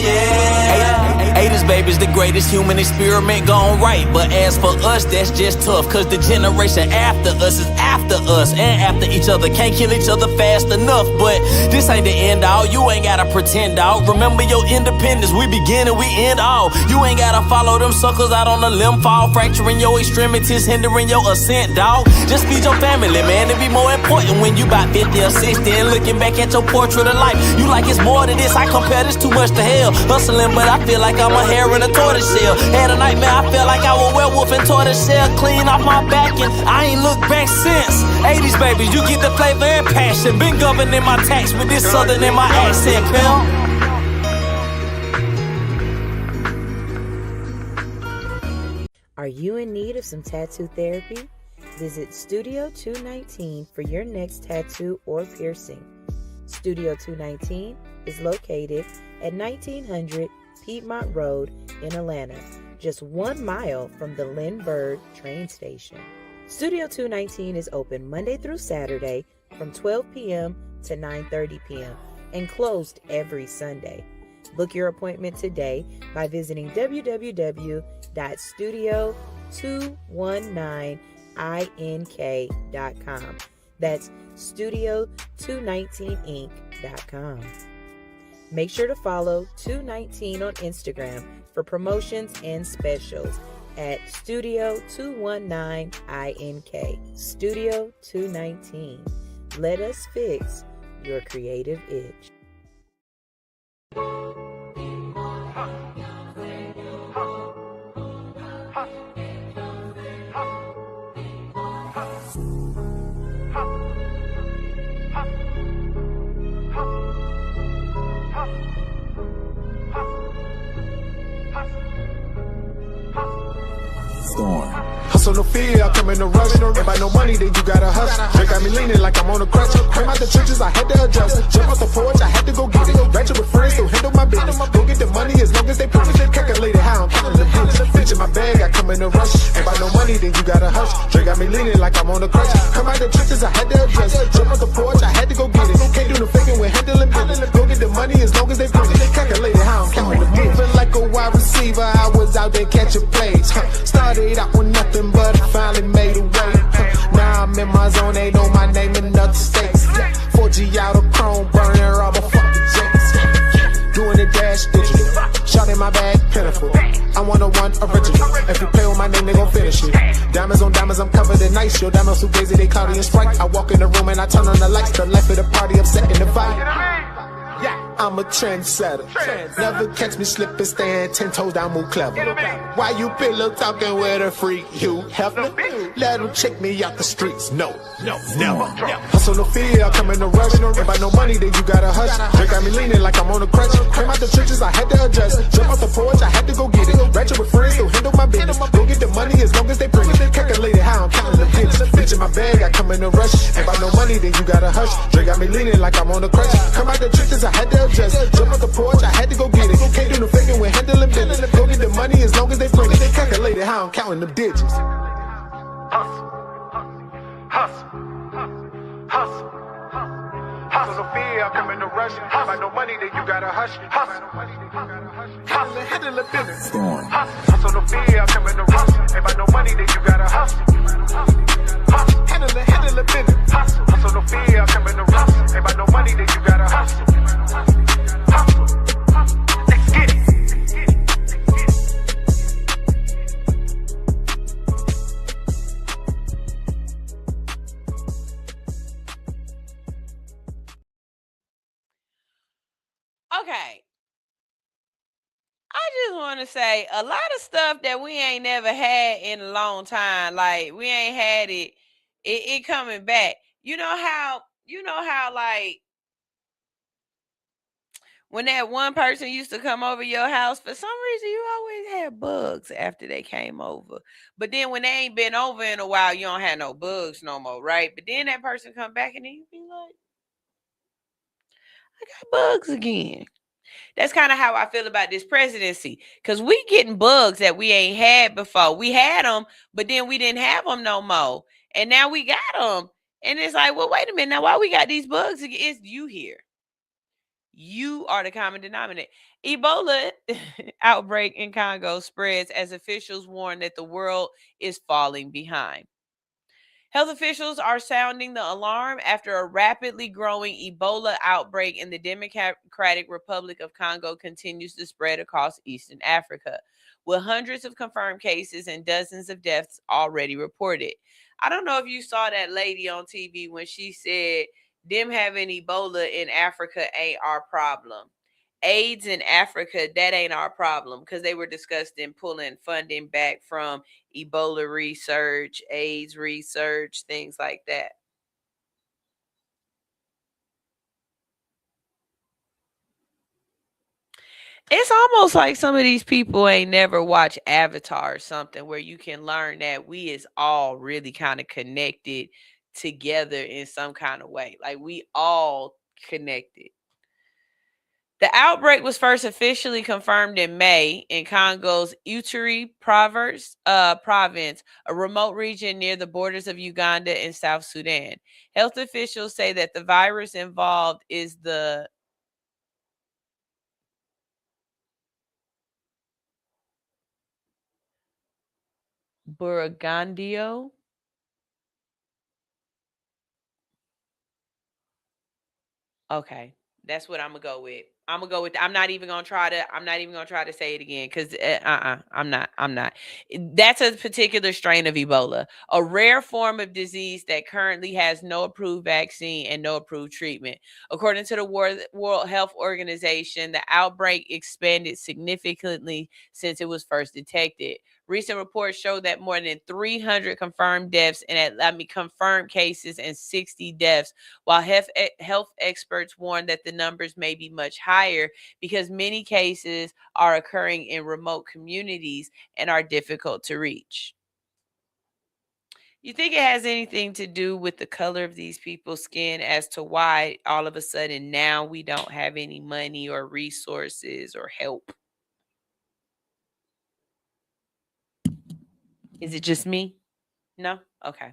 yeah. 80s, baby's the greatest human experiment gone right. But as for us, that's just tough. Cause the generation after us is after us and after each other. Can't kill each other fast enough. But this ain't the end all. You ain't gotta pretend, dog. Remember your independence. We begin and we end all. You ain't gotta follow them suckers out on the limb fall, fracturing your extremities, hindering your ascent, dog. Just feed your family, man. It be more important when you about 50 or 60 and looking back at your portrait of life. You like it's more than this. I compare this too much to hell. Hustling, but I feel like I'm a hare in a tortoise shell. Had a nightmare, I felt like I was a werewolf in tortoise shell. Clean off my back and I ain't looked back since. 80s, baby, you get the flavor and passion. Been governing my tax with this southern in my accent, pimp. Are you in need of some tattoo therapy? Visit Studio 219 for your next tattoo or piercing. Studio 219 is located at 1900 Piedmont Road in Atlanta, just 1 mile from the Lindbergh train station. Studio 219 is open Monday through Saturday from 12 p.m. to 9:30 p.m. and closed every Sunday. Book your appointment today by visiting www.studio219ink.com. That's studio219inc.com. Make sure to follow 219 on Instagram for promotions and specials. at Studio 219INK. Studio 219. Let us fix your creative itch. Hustle no fear, I come in a rush. Ain't by no money, then you gotta hush. Drake got me leaning like I'm on a crutch. Came out the trenches, I had to adjust. Jump off the porch, I had to go get it. Ratchet with friends, still handle my business. Go get the money as long as they promise. Calculated how I'm counting the bitch. Bitch in my bag, I come in a rush. Ain't by no money, then you gotta hush. Drake got me leaning like I'm on a crutch. Come out the trenches, I had to adjust. Jump off the porch, I had to go get it. Can't do no faking with handling business. Go get the money as long as they promise. Calculated how I'm counting the bitch. Moving like a wide receiver, I was out there catching plays. Started out with nothing, but I finally made a way. Now I'm in my zone, ain't know my name in other states. 4G out of chrome, burning all my fucking jakes. Doing the dash digital, shot in my bag, pitiful. I'm 101 original. If you play with my name, they gon' finish it. Diamonds on diamonds, I'm covered in ice. Your diamonds so crazy, they cloudy and Sprite. I walk in the room and I turn on the lights. The life of the party, I'm setting the vibe. I'm a trendsetter. Never catch me slipping, staying 10 toes down, move clever. Why you pillow talking with a freak, you Hefner? Let them check me out the streets. No, never. Hustle no fear, I come in a rush. Ain't by no money, then you gotta hush. Drake got me leaning like I'm on a crutch. Came out the trenches, I had to adjust. Jump off the porch, I had to go get it. Ratchet with friends, still handle my business. Go get the money as long as they bring it. Calculated how I'm counting the bitch. Bitch in my bag, I come in a rush. Ain't by no money, then you gotta hush. Drake got me leaning like I'm on a crutch. Come out the trenches, I had to adjust. Jump off the porch, I had to go get it. Can't do no faking with handling business. Go get the money as long as they bring it. Calculated how I'm counting the digits. Hustle, hustle, hustle, hustle. No fear, I come in a rush. Ain't by no money, then you gotta hush. Hustle, hustle, handle the business. Hustle, no fear, I come in a rush. Ain't by no money, then you gotta hustle. Hustle, handle the business. Hustle, no fear, I come in a rush. Ain't by no money, then you gotta hustle. Let's get it. Okay. I just want to say a lot of stuff that we ain't never had in a long time. Like we ain't had it coming back. You know how like when that one person used to come over your house, for some reason you always had bugs after they came over. But then when they ain't been over in a while, you don't have no bugs no more, right? But then that person come back and then you be like, I got bugs again. That's kind of how I feel about this presidency. Because we getting bugs that we ain't had before. We had them, but then we didn't have them no more. And now we got them. And it's like, well, wait a minute. Now, why we got these bugs again? It's you here. You are the common denominator. Ebola outbreak in Congo spreads as officials warn that the world is falling behind. Health officials are sounding the alarm after a rapidly growing Ebola outbreak in the Democratic Republic of Congo continues to spread across Eastern Africa, with hundreds of confirmed cases and dozens of deaths already reported. I don't know if you saw that lady on TV when she said, them having Ebola in Africa ain't our problem. AIDS in Africa, that ain't our problem, because they were discussing pulling funding back from Ebola research, AIDS research, things like that. It's almost like some of these people ain't never watched Avatar or something where you can learn that we is all really kind of connected together in some kind of way. Like we all connected. The outbreak was first officially confirmed in May in Congo's Uturi province, a remote region near the borders of Uganda and South Sudan. Health officials say that the virus involved is the Buragandio. Okay, that's what I'm going to go with. I'm gonna go with. I'm not even gonna try to say it again because I'm not. That's a particular strain of Ebola, a rare form of disease that currently has no approved vaccine and no approved treatment. According to the World Health Organization, the outbreak expanded significantly since it was first detected. Recent reports show that more than 300 confirmed deaths confirmed cases and 60 deaths, while health experts warn that the numbers may be much higher because many cases are occurring in remote communities and are difficult to reach. You think it has anything to do with the color of these people's skin as to why all of a sudden now we don't have any money or resources or help? Is it just me? No? Okay.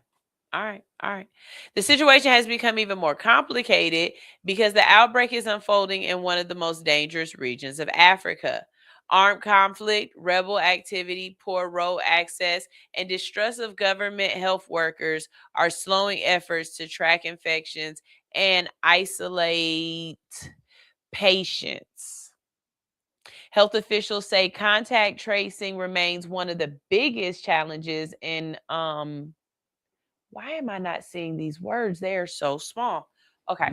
All right. All right. The situation has become even more complicated because the outbreak is unfolding in one of the most dangerous regions of Africa. Armed conflict, rebel activity, poor road access, and distrust of government health workers are slowing efforts to track infections and isolate patients. Health officials say contact tracing remains one of the biggest challenges in why am I not seeing these words? They are so small. Okay.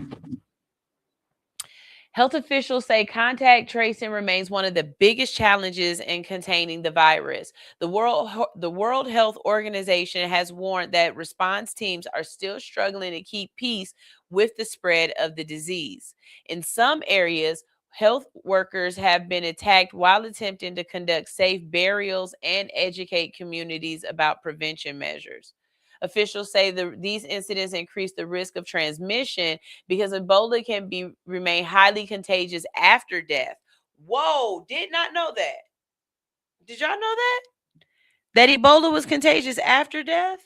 Health officials say contact tracing remains one of the biggest challenges in containing the virus. The World Health Organization has warned that response teams are still struggling to keep pace with the spread of the disease. In some areas, health workers have been attacked while attempting to conduct safe burials and educate communities about prevention measures. Officials say these incidents increase the risk of transmission because Ebola can remain highly contagious after death. Whoa, did not know that. Did y'all know that? That Ebola was contagious after death?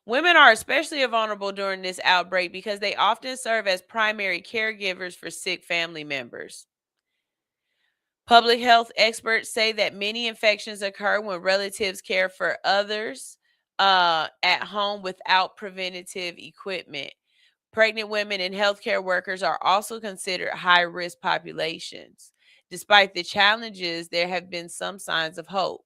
Women are especially vulnerable during this outbreak because they often serve as primary caregivers for sick family members. Public health experts say that many infections occur when relatives care for others at home without preventative equipment. Pregnant women and healthcare workers are also considered high risk populations. Despite the challenges, there have been some signs of hope.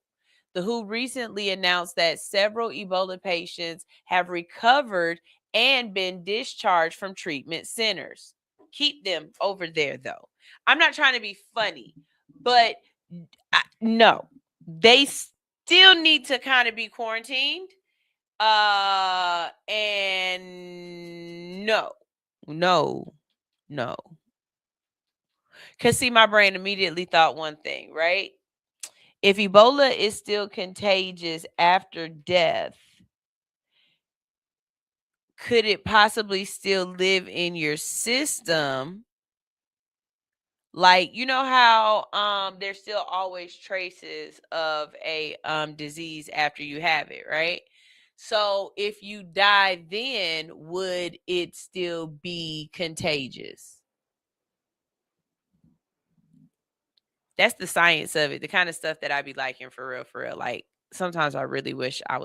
The WHO recently announced that several Ebola patients have recovered and been discharged from treatment centers. Keep them over there, though. I'm not trying to be funny, but no, they still need to kind of be quarantined. And no. Because see, my brain immediately thought one thing, right? If Ebola is still contagious after death, could it possibly still live in your system? Like, you know how there's still always traces of a disease after you have it, right? So if you die then, would it still be contagious? That's the science of it, the kind of stuff that I be liking for real, for real. Like sometimes I really wish I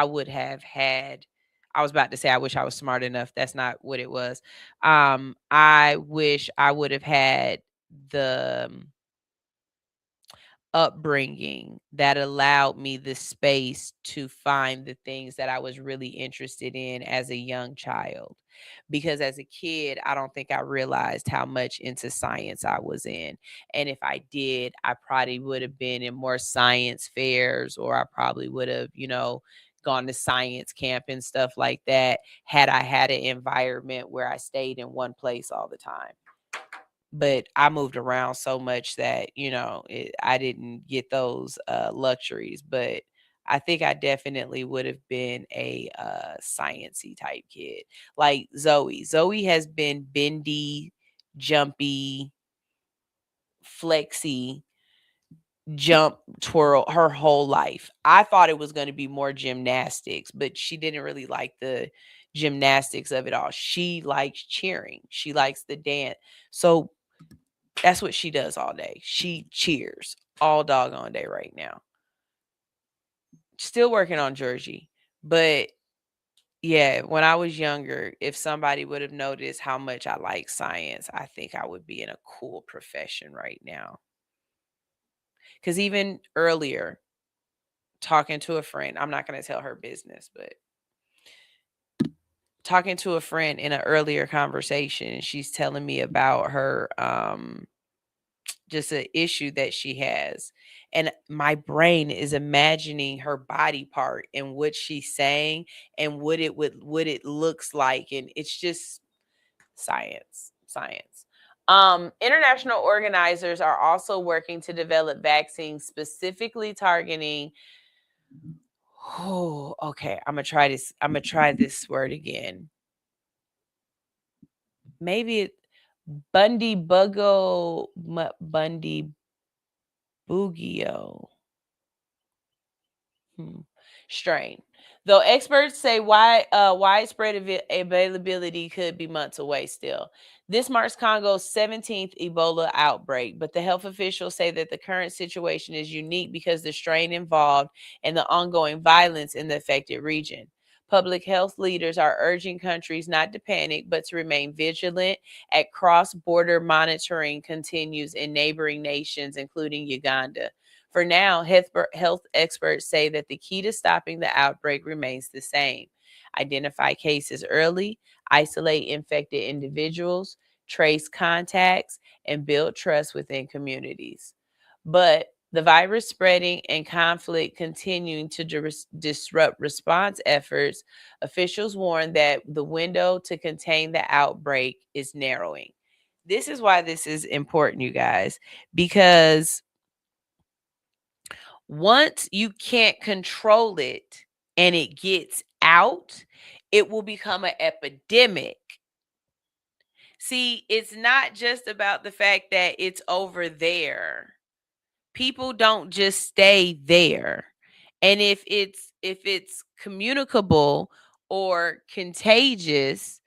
would have had I was about to say I wish I was smart enough. That's not what it was. I wish I would have had the upbringing that allowed me the space to find the things that I was really interested in as a young child. Because as a kid, I don't think I realized how much into science I was in. And if I did, I probably would have been in more science fairs, or I probably would have, gone to science camp and stuff like that had I had an environment where I stayed in one place all the time. But I moved around so much that, I didn't get those luxuries. But I think I definitely would have been a sciencey type kid. Like Zoe. Zoe has been bendy, jumpy, flexy, jump, twirl her whole life. I thought it was going to be more gymnastics, but she didn't really like the gymnastics of it all. She likes cheering. She likes the dance. So that's what she does all day. She cheers all doggone day right now. Still working on Georgie, but Yeah, when I was younger, if somebody would have noticed how much I like science, I think I would be in a cool profession right now. Because even earlier, talking to a friend, I'm not going to tell her business, but talking to a friend in an earlier conversation, she's telling me about her just an issue that she has. And my brain is imagining her body part and what she's saying and what it looks like. And it's just science. International organizers are also working to develop vaccines specifically targeting. Oh, okay. I'm gonna try this. I'm gonna try this word again. Maybe it Bundy Bugio. Strain. Though experts say widespread availability could be months away still. This marks Congo's 17th Ebola outbreak, but the health officials say that the current situation is unique because the strain involved and the ongoing violence in the affected region. Public health leaders are urging countries not to panic, but to remain vigilant as cross-border monitoring continues in neighboring nations, including Uganda. For now, health experts say that the key to stopping the outbreak remains the same: identify cases early, isolate infected individuals, trace contacts, and build trust within communities. But the virus spreading and conflict continuing to disrupt response efforts, officials warn that the window to contain the outbreak is narrowing. This is why this is important, you guys, because once you can't control it and it gets out, it will become an epidemic. See, it's not just about the fact that it's over there. People don't just stay there. And if it's communicable or contagious,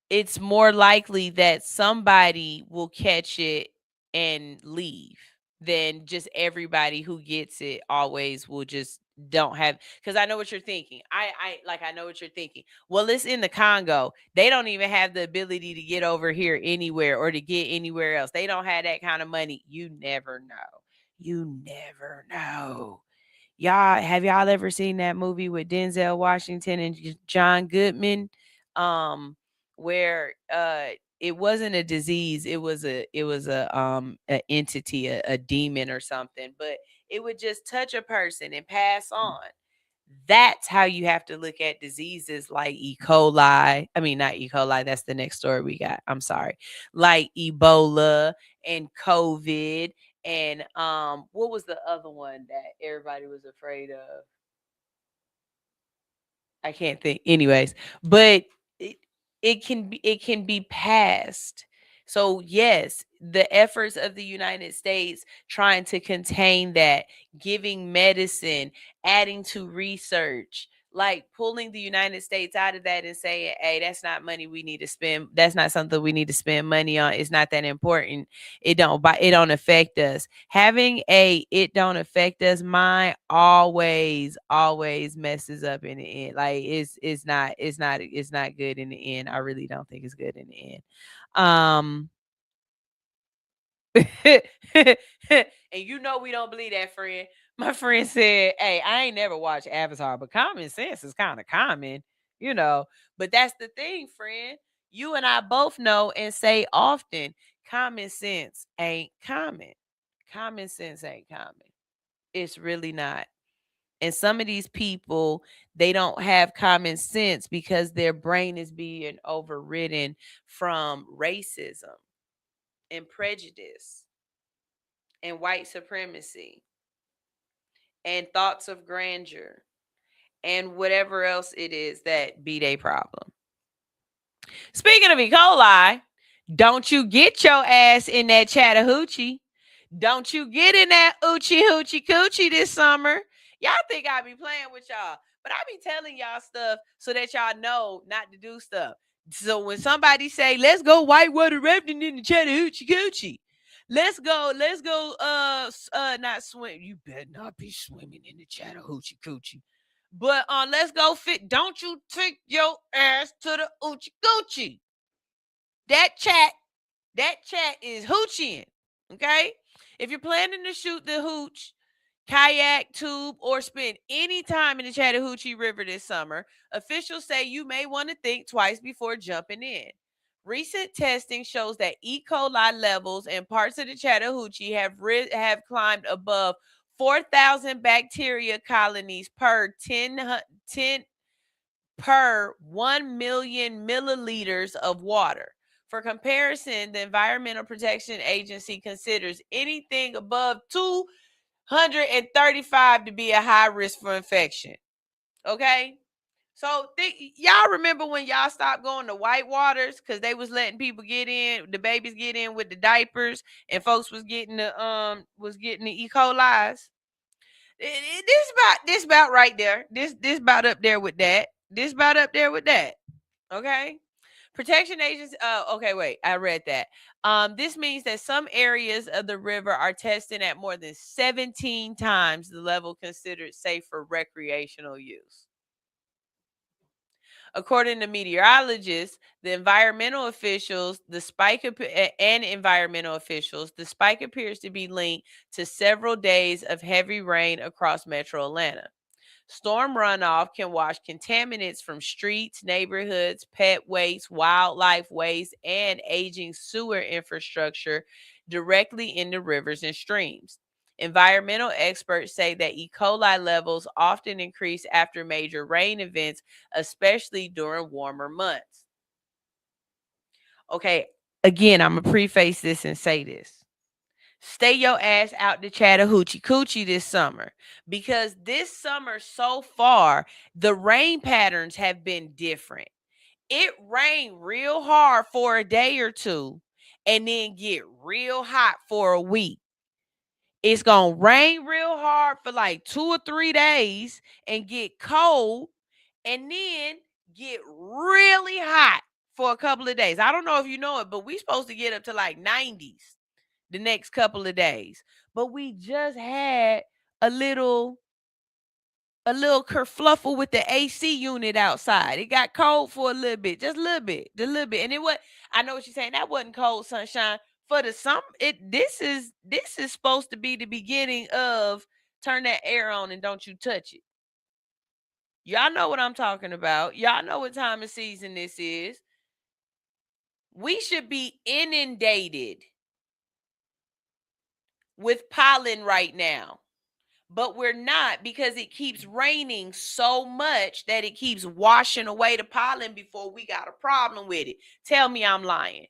it's more likely that somebody will catch it and leave than just everybody who gets it always will just don't have. Because I know what you're thinking. I know what you're thinking. Well, it's in the Congo. They don't even have the ability to get over here anywhere or to get anywhere else. They don't have that kind of money. You never know. You never know. Y'all ever seen that movie with Denzel Washington and John Goodman? Where it wasn't a disease, it was a entity, a demon or something, but it would just touch a person and pass on. That's how you have to look at diseases like E. coli. I mean, not E. coli, that's the next story we got. I'm sorry. Like Ebola and COVID and what was the other one that everybody was afraid of? I can't think. Anyways, but it, it can be passed. So yes, the efforts of the United States trying to contain that, giving medicine, adding to research, like pulling the United States out of that and saying, "Hey, that's not money we need to spend. That's not something we need to spend money on. It's not that important. It don't affect us." Having a "it don't affect us" mind always messes up in the end. Like it's not good in the end. I really don't think it's good in the end. Um and we don't believe that, friend. My friend said, "Hey, I ain't never watched Avatar, but common sense is kind of common, you know." But that's the thing, friend. You and I both know and say often, common sense ain't common. Common sense ain't common. It's really not. And some of these people, they don't have common sense because their brain is being overridden from racism and prejudice and white supremacy and thoughts of grandeur and whatever else it is that be their problem. Speaking of E. coli, don't you get your ass in that Chattahoochee. Don't you get in that Oochie Hoochie Coochie this summer. Y'all think I be playing with y'all, but I be telling y'all stuff so that y'all know not to do stuff. So when somebody say, "Let's go whitewater rafting in the Chattahoochee Coochie," let's go not swim. You better not be swimming in the Chattahoochee Coochie. But let's go fit. Don't you take your ass to the Oochie Coochie. That chat is hoochieing. Okay? If you're planning to shoot the hooch, kayak, tube, or spend any time in the Chattahoochee River this summer, officials say you may want to think twice before jumping in. Recent testing shows that E. coli levels in parts of the Chattahoochee have climbed above 4,000 bacteria colonies per 1 million milliliters of water. For comparison, the Environmental Protection Agency considers anything above 235 to be a high risk for infection. Okay? So y'all remember when y'all stopped going to white waters because they was letting people get in, the babies get in with the diapers, and folks was getting the E. coli's. This about right there. This about up there with that. This about up there with that. Okay. Protection agency. Okay, wait. I read that. This means that some areas of the river are testing at more than 17 times the level considered safe for recreational use. According to meteorologists, the environmental officials, the spike appears to be linked to several days of heavy rain across metro Atlanta. Storm runoff can wash contaminants from streets, neighborhoods, pet waste, wildlife waste, and aging sewer infrastructure directly into rivers and streams. Environmental experts say that E. coli levels often increase after major rain events, especially during warmer months. Okay, again, I'm going to preface this and say this. Stay your ass out the Chattahoochee Coochie this summer, because this summer so far, the rain patterns have been different. It rained real hard for a day or two and then get real hot for a week. It's going to rain real hard for like 2 or 3 days and get cold and then get really hot for a couple of days. I don't know if you know it, but we supposed to get up to like 90s the next couple of days. But we just had a little kerfluffle with the AC unit outside. It got cold for a little bit, just a little bit. And it was, I know what you're saying, that wasn't cold, sunshine. For the summer, this is supposed to be the beginning of turn that air on and don't you touch it. Y'all know what I'm talking about. Y'all know what time of season this is. We should be inundated with pollen right now. But we're not, because it keeps raining so much that it keeps washing away the pollen before we got a problem with it. Tell me I'm lying.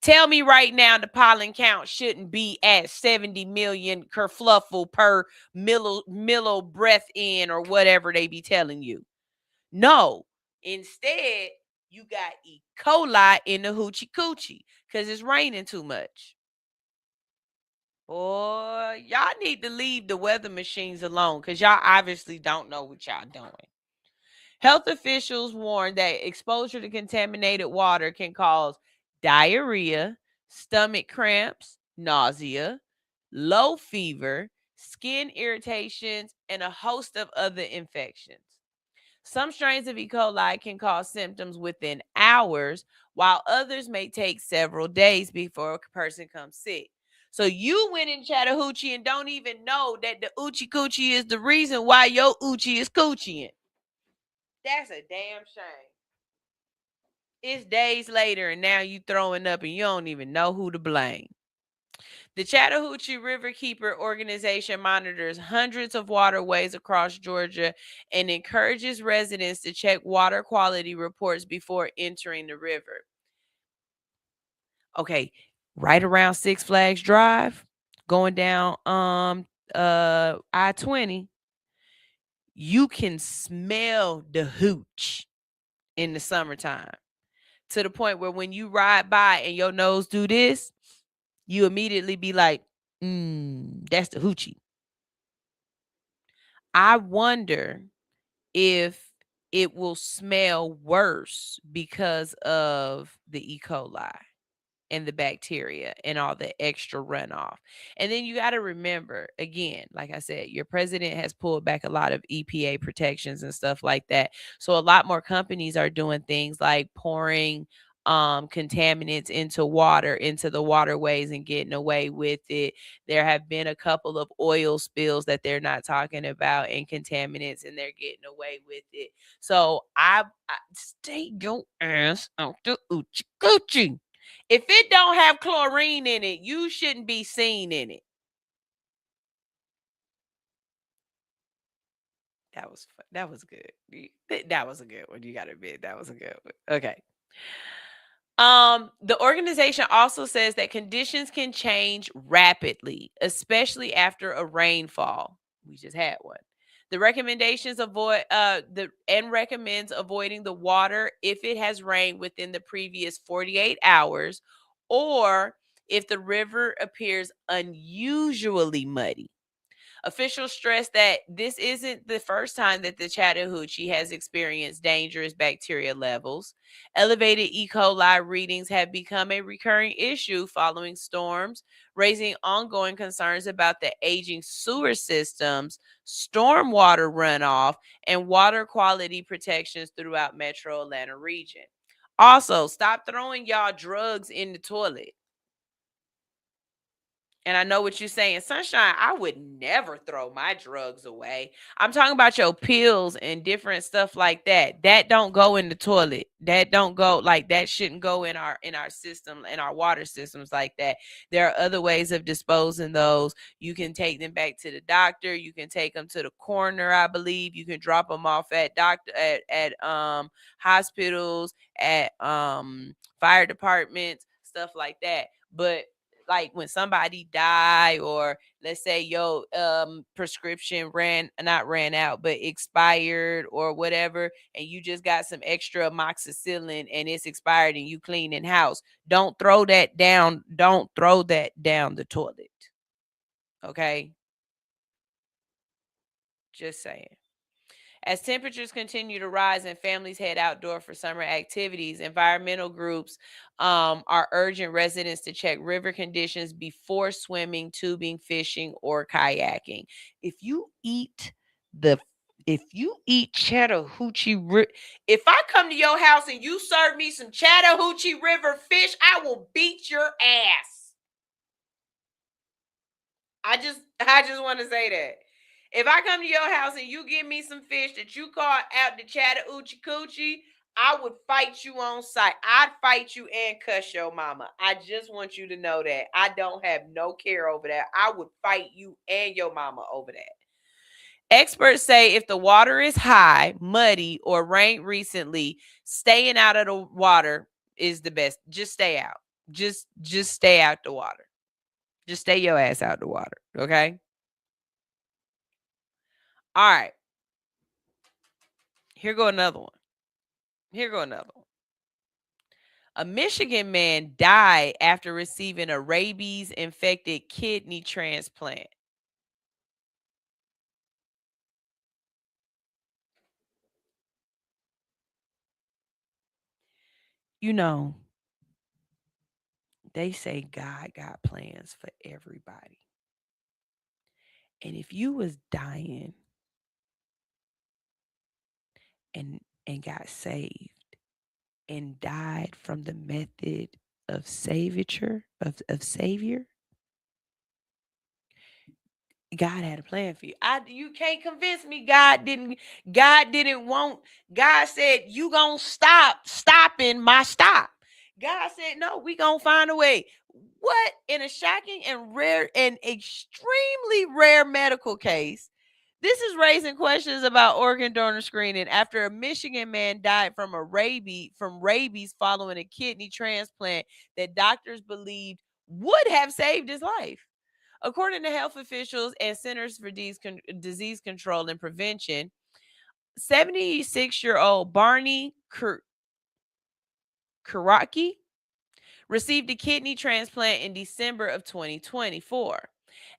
Tell me right now the pollen count shouldn't be at 70 million kerfluffle per millo breath in or whatever they be telling you. No. Instead, you got E. coli in the hoochie coochie because it's raining too much. Boy, y'all need to leave the weather machines alone because y'all obviously don't know what y'all doing. Health officials warn that exposure to contaminated water can cause diarrhea, stomach cramps, nausea, low fever, skin irritations, and a host of other infections. Some strains of E. coli can cause symptoms within hours, while others may take several days before a person comes sick. So you went in Chattahoochee and don't even know that the Oochie Coochie is the reason why your Oochie is coochieing. That's a damn shame. It's days later and now you throwing up and you don't even know who to blame. The Chattahoochee Riverkeeper organization monitors hundreds of waterways across Georgia and encourages residents to check water quality reports before entering the river. Okay, right around Six Flags Drive, going down I-20, you can smell the hooch in the summertime, to the point where when you ride by and your nose do this, you immediately be like, that's the hoochie. I wonder if it will smell worse because of the E. coli. and the bacteria and all the extra runoff. And then you got to remember, again, like I said, your president has pulled back a lot of EPA protections and stuff like that. So a lot more companies are doing things like pouring contaminants into water, into the waterways, and getting away with it. There have been a couple of oil spills that they're not talking about and contaminants, and they're getting away with it. So I stay your ass out the oochie coochie. If it don't have chlorine in it, you shouldn't be seen in it. That was good. That was a good one. You got to admit that was a good one. Okay. The organization also says that conditions can change rapidly, especially after a rainfall. We just had one. The recommendations recommends avoiding the water if it has rained within the previous 48 hours, or if the river appears unusually muddy. Officials stress that this isn't the first time that the Chattahoochee has experienced dangerous bacteria levels. Elevated E. coli readings have become a recurring issue following storms, raising ongoing concerns about the aging sewer systems, stormwater runoff, and water quality protections throughout Metro Atlanta region. Also, stop throwing y'all drugs in the toilet. And I know what you're saying, Sunshine. I would never throw my drugs away. I'm talking about your pills and different stuff like that. That don't go in the toilet. That don't go, like, that shouldn't go in our system, in our water systems like that. There are other ways of disposing those. You can take them back to the doctor. You can take them to the coroner, I believe. You can drop them off at hospitals, at fire departments, stuff like that. But like when somebody die, or let's say your prescription not ran out but expired or whatever, and you just got some extra amoxicillin and it's expired and you cleaning house, don't throw that down the toilet. Okay, just saying. As temperatures continue to rise and families head outdoor for summer activities, environmental groups are urging residents to check river conditions before swimming, tubing, fishing, or kayaking. If you eat Chattahoochee, if I come to your house and you serve me some Chattahoochee River fish, I will beat your ass. I just want to say that. If I come to your house and you give me some fish that you caught out the Chattahoochee Coochie, I would fight you on sight. I'd fight you and cuss your mama. I just want you to know that. I don't have no care over that. I would fight you and your mama over that. Experts say if the water is high, muddy, or rained recently, staying out of the water is the best. Just stay out. Just stay out the water. Just stay your ass out the water, okay? All right. Here go another one. A Michigan man died after receiving a rabies-infected kidney transplant. You know, they say God got plans for everybody. And if you was dying and got saved and died from the method of savior, God had a plan for you. You can't convince me God didn't want. God said, you gonna stop stopping my stop. God said, no, we gonna find a way. What? In a shocking and rare and extremely rare medical case, this is raising questions about organ donor screening after a Michigan man died from rabies following a kidney transplant that doctors believed would have saved his life. According to health officials and Centers for Disease Control and Prevention, 76-year-old Barney Karaki received a kidney transplant in December of 2024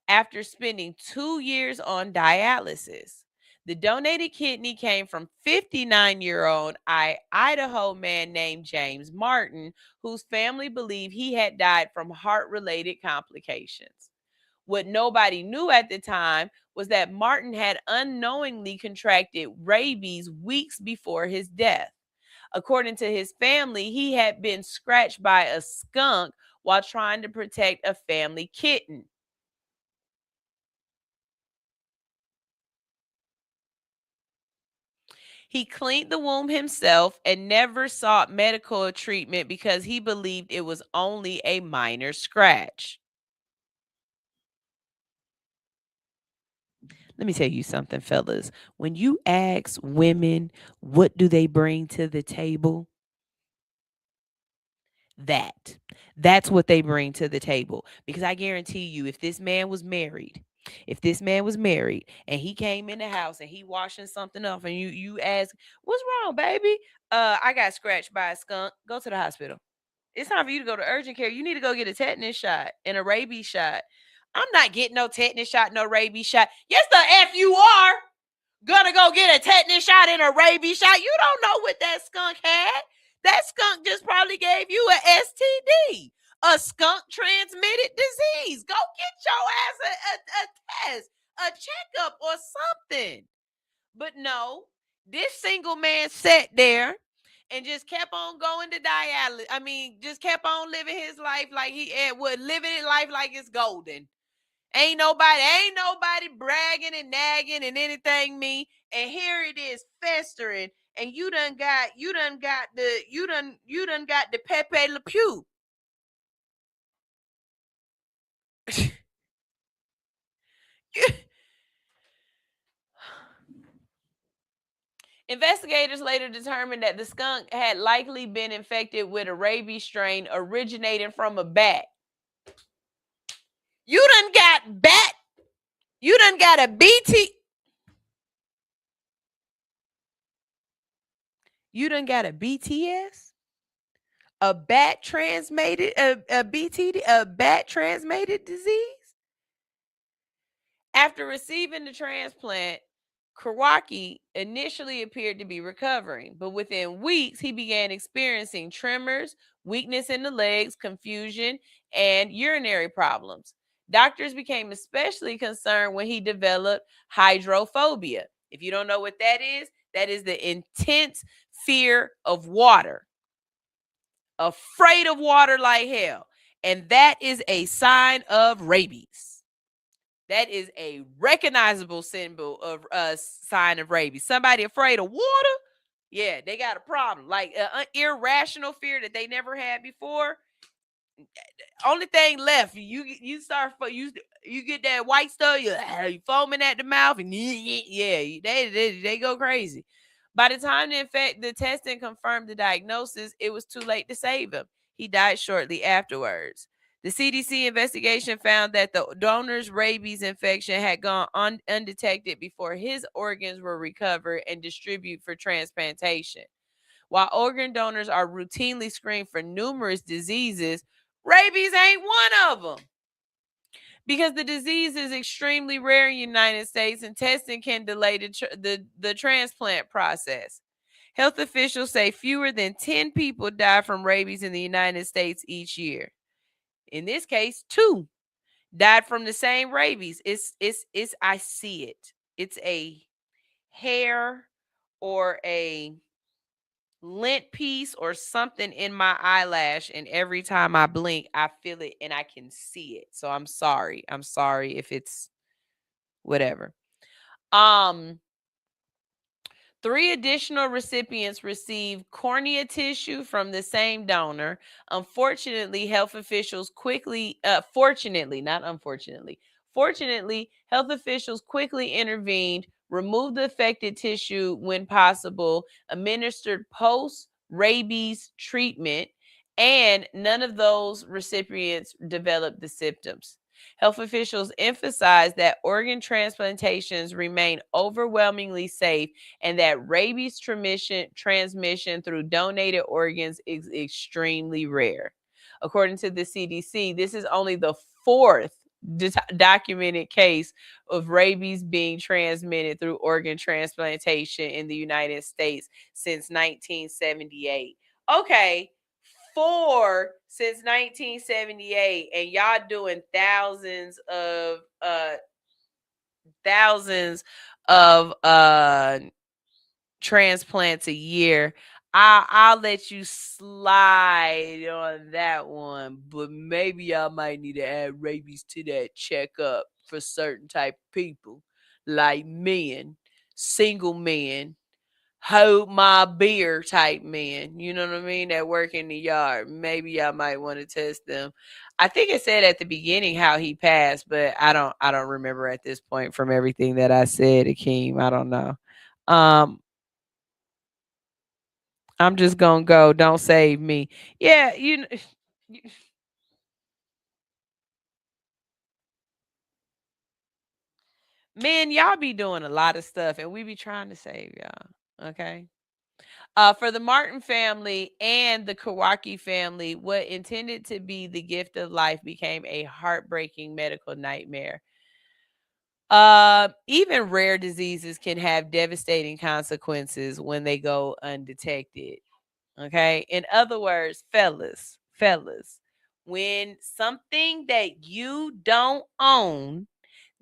after spending 2 years on dialysis. The donated kidney came from 59-year-old Idaho man named James Martin, whose family believed he had died from heart-related complications. What nobody knew at the time was that Martin had unknowingly contracted rabies weeks before his death. According to his family, he had been scratched by a skunk while trying to protect a family kitten. He cleaned the wound himself and never sought medical treatment because he believed it was only a minor scratch. Let me tell you something, fellas. When you ask women what do they bring to the table, that's what they bring to the table. Because I guarantee you, if this man was married and he came in the house and he washing something off and you ask, what's wrong, baby? I got scratched by a skunk. Go to the hospital. It's time for you to go to urgent care. You need to go get a tetanus shot and a rabies shot. I'm not getting no tetanus shot, no rabies shot. Yes, the F you are gonna go get a tetanus shot and a rabies shot. You don't know what that skunk had. That skunk just probably gave you an STD, a skunk transmitted disease. Go get your ass a test, a checkup or something. But no, this single man sat there and just kept on going to dialysis. I mean, just kept on living his life like he would, living his life like it's golden. Ain't nobody bragging and nagging and anything me. And here it is festering. And you done got the Pepe Le Pew. Investigators later determined that the skunk had likely been infected with a rabies strain originating from a bat. You done got bat. You done got a BT. You done got a BTS? A bat transmitted a BTD, a bat transmitted disease? After receiving the transplant, Kawaki initially appeared to be recovering, but within weeks he began experiencing tremors, weakness in the legs, confusion, and urinary problems. Doctors became especially concerned when he developed hydrophobia. If you don't know what that is the intense fear of water. Afraid of water like hell. And that is a sign of rabies. That is a recognizable symbol of a sign of rabies. Somebody afraid of water, yeah, they got a problem. Like an irrational fear that they never had before. Only thing left, you start you get that white stuff, you foaming at the mouth, and yeah, they go crazy. By the time the testing confirmed the diagnosis, it was too late to save him. He died shortly afterwards. The CDC investigation found that the donor's rabies infection had gone undetected before his organs were recovered and distributed for transplantation. While organ donors are routinely screened for numerous diseases, rabies ain't one of them. Because the disease is extremely rare in the United States and testing can delay the transplant process. Health officials say fewer than 10 people die from rabies in the United States each year. In this case, 2 died from the same rabies. It's I see it. It's a hair or a lint piece or something in my eyelash, and every time I blink I feel it and I can see it. So I'm sorry if it's whatever. 3 additional recipients received cornea tissue from the same donor. Unfortunately, health officials quickly fortunately health officials quickly intervened, removed the affected tissue when possible, administered post-rabies treatment, and none of those recipients developed the symptoms. Health officials emphasized that organ transplantations remain overwhelmingly safe and that rabies transmission through donated organs is extremely rare. According to the CDC, this is only the 4th documented case of rabies being transmitted through organ transplantation in the United States since 1978. Okay, 4 since 1978, and y'all doing thousands of transplants a year. I'll let you slide on that one, but maybe I might need to add rabies to that checkup for certain type of people, like men, single men, hold my beer type men. You know what I mean? That work in the yard. Maybe I might want to test them. I think it said at the beginning how he passed, but I don't remember at this point from everything that I said, Akeem. I don't know. Um, I'm just gonna go. Don't save me. Yeah, men, y'all be doing a lot of stuff, and we be trying to save y'all. Okay. For the Martin family and the Kawaki family, what intended to be the gift of life became a heartbreaking medical nightmare. Even rare diseases can have devastating consequences when they go undetected. Okay. In other words, fellas, when something that you don't own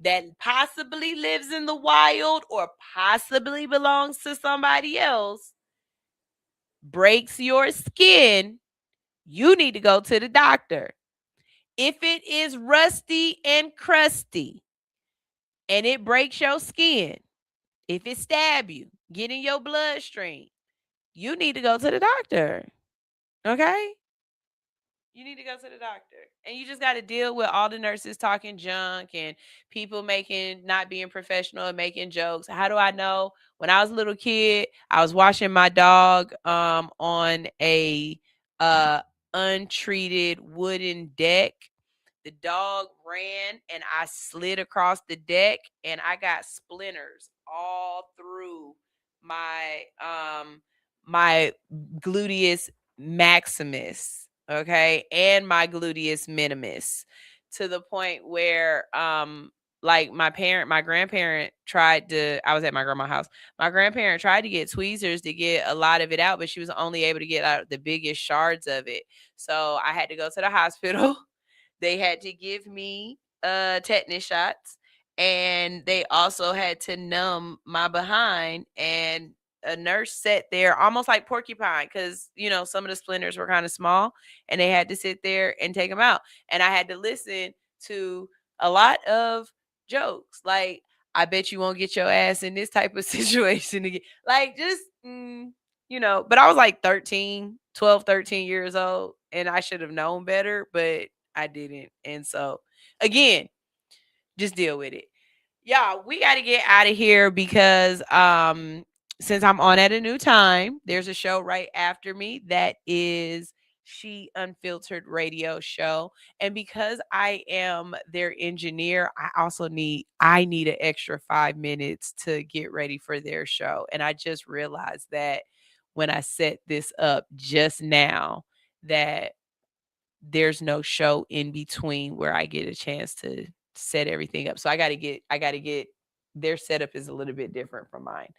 that possibly lives in the wild or possibly belongs to somebody else breaks your skin, you need to go to the doctor. If it is rusty and crusty and it breaks your skin, if it stab you, get in your bloodstream, you need to go to the doctor. Okay? You need to go to the doctor. And you just got to deal with all the nurses talking junk and people not being professional and making jokes. How do I know? When I was a little kid, I was washing my dog on a untreated wooden deck. The dog ran and I slid across the deck and I got splinters all through my gluteus maximus, okay, and my gluteus minimus, to the point where like my grandparent tried to, I was at my grandma's house. My grandparent tried to get tweezers to get a lot of it out, but she was only able to get out the biggest shards of it. So I had to go to the hospital. They had to give me tetanus shots, and they also had to numb my behind, and a nurse sat there almost like porcupine because some of the splinters were kind of small, and they had to sit there and take them out, and I had to listen to a lot of jokes like, I bet you won't get your ass in this type of situation again, like just but I was like 13 years old, and I should have known better, but I didn't. And so again, just deal with it. Y'all, we got to get out of here because since I'm on at a new time, there's a show right after me that is She Unfiltered radio show. And because I am their engineer, I need an extra 5 minutes to get ready for their show. And I just realized that when I set this up just now, that there's no show in between where I get a chance to set everything up. So I got to get their setup is a little bit different from mine.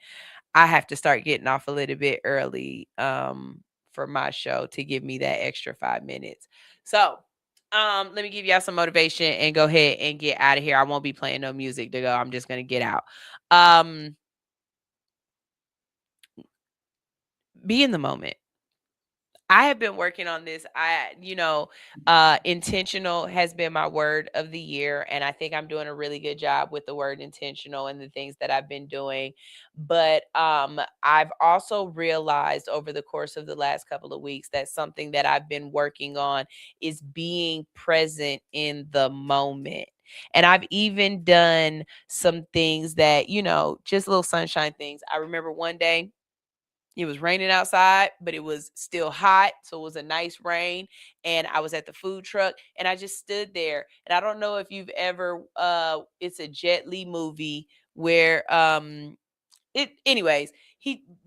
I have to start getting off a little bit early for my show to give me that extra 5 minutes. So, let me give y'all some motivation and go ahead and get out of here. I won't be playing no music to go. I'm just going to get out. Be in the moment. I have been working on this. Intentional has been my word of the year. And I think I'm doing a really good job with the word intentional and the things that I've been doing. But I've also realized over the course of the last couple of weeks that something that I've been working on is being present in the moment. And I've even done some things that, just little sunshine things. I remember one day, it was raining outside, but it was still hot. So it was a nice rain. And I was at the food truck and I just stood there. And I don't know if you've ever it's a Jet Li movie where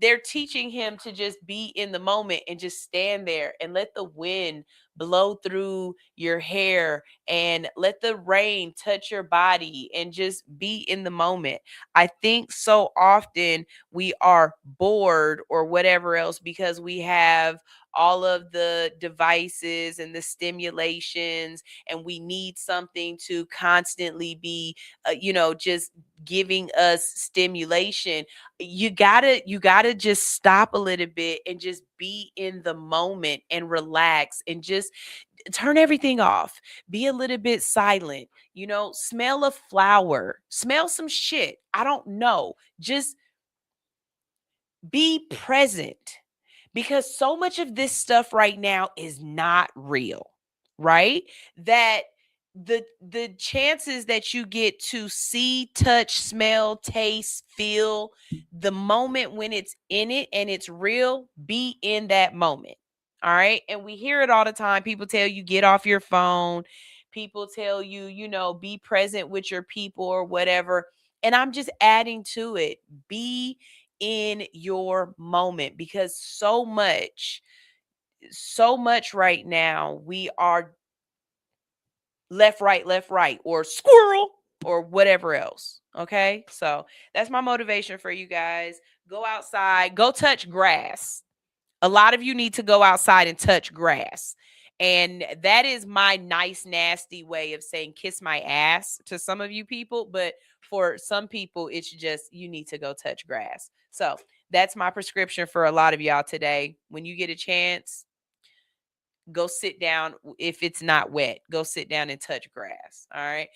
they're teaching him to just be in the moment and just stand there and let the wind blow through your hair and let the rain touch your body and just be in the moment. I think so often we are bored or whatever else because we have all of the devices and the stimulations, and we need something to constantly be just giving us stimulation. You gotta just stop a little bit and just be in the moment and relax and just turn everything off. Be a little bit silent. Smell a flower, smell some shit, I don't know, just be present, because so much of this stuff right now is not real, right? That the chances that you get to see, touch, smell, taste, feel the moment when it's in it and it's real, be in that moment. All right? And we hear it all the time. People tell you get off your phone. People tell you, be present with your people or whatever. And I'm just adding to it. Be in your moment, because so much right now we are left, right, or squirrel or whatever else. Okay. So that's my motivation for you guys. Go outside, go touch grass. A lot of you need to go outside and touch grass. And that is my nice, nasty way of saying kiss my ass to some of you people. But for some people, it's just you need to go touch grass. So that's my prescription for a lot of y'all today. When you get a chance, go sit down. If it's not wet, go sit down and touch grass. All right.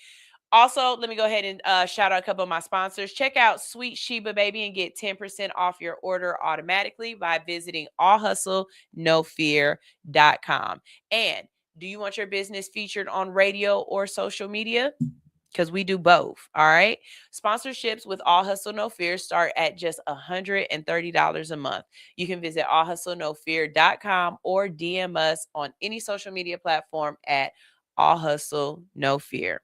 Also, let me go ahead and shout out a couple of my sponsors. Check out Sweet Sheba Baby and get 10% off your order automatically by visiting allhustlenofear.com. And do you want your business featured on radio or social media? Because we do both. All right. Sponsorships with All Hustle No Fear start at just $130 a month. You can visit allhustlenofear.com or DM us on any social media platform at All Hustle No Fear.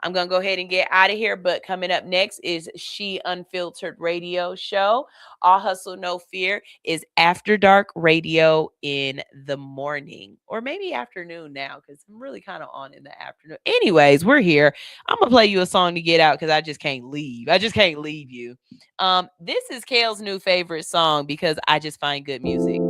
I'm going to go ahead and get out of here, but coming up next is She Unfiltered Radio Show. All Hustle No Fear is After Dark Radio in the morning, or maybe afternoon now, because I'm really kind of on in the afternoon. Anyways, we're here. I'm going to play you a song to get out because I just can't leave. I just can't leave you. This is Kale's new favorite song because I just find good music.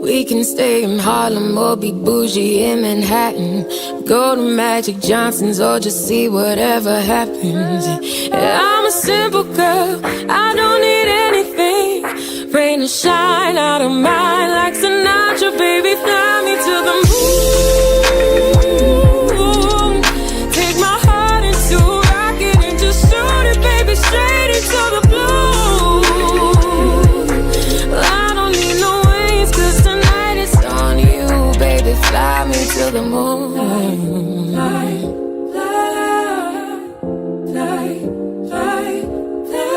We can stay in Harlem or be bougie in Manhattan. Go to Magic Johnson's or just see whatever happens. Yeah, I'm a simple girl, I don't need anything. Rain or shine, out of mind like Sinatra. Baby, fly me to the moon. Take my heart into a rocket and just shoot it, baby, straight into the blue. I don't need no wings, 'cause tonight it's on you, baby, fly me to the moon.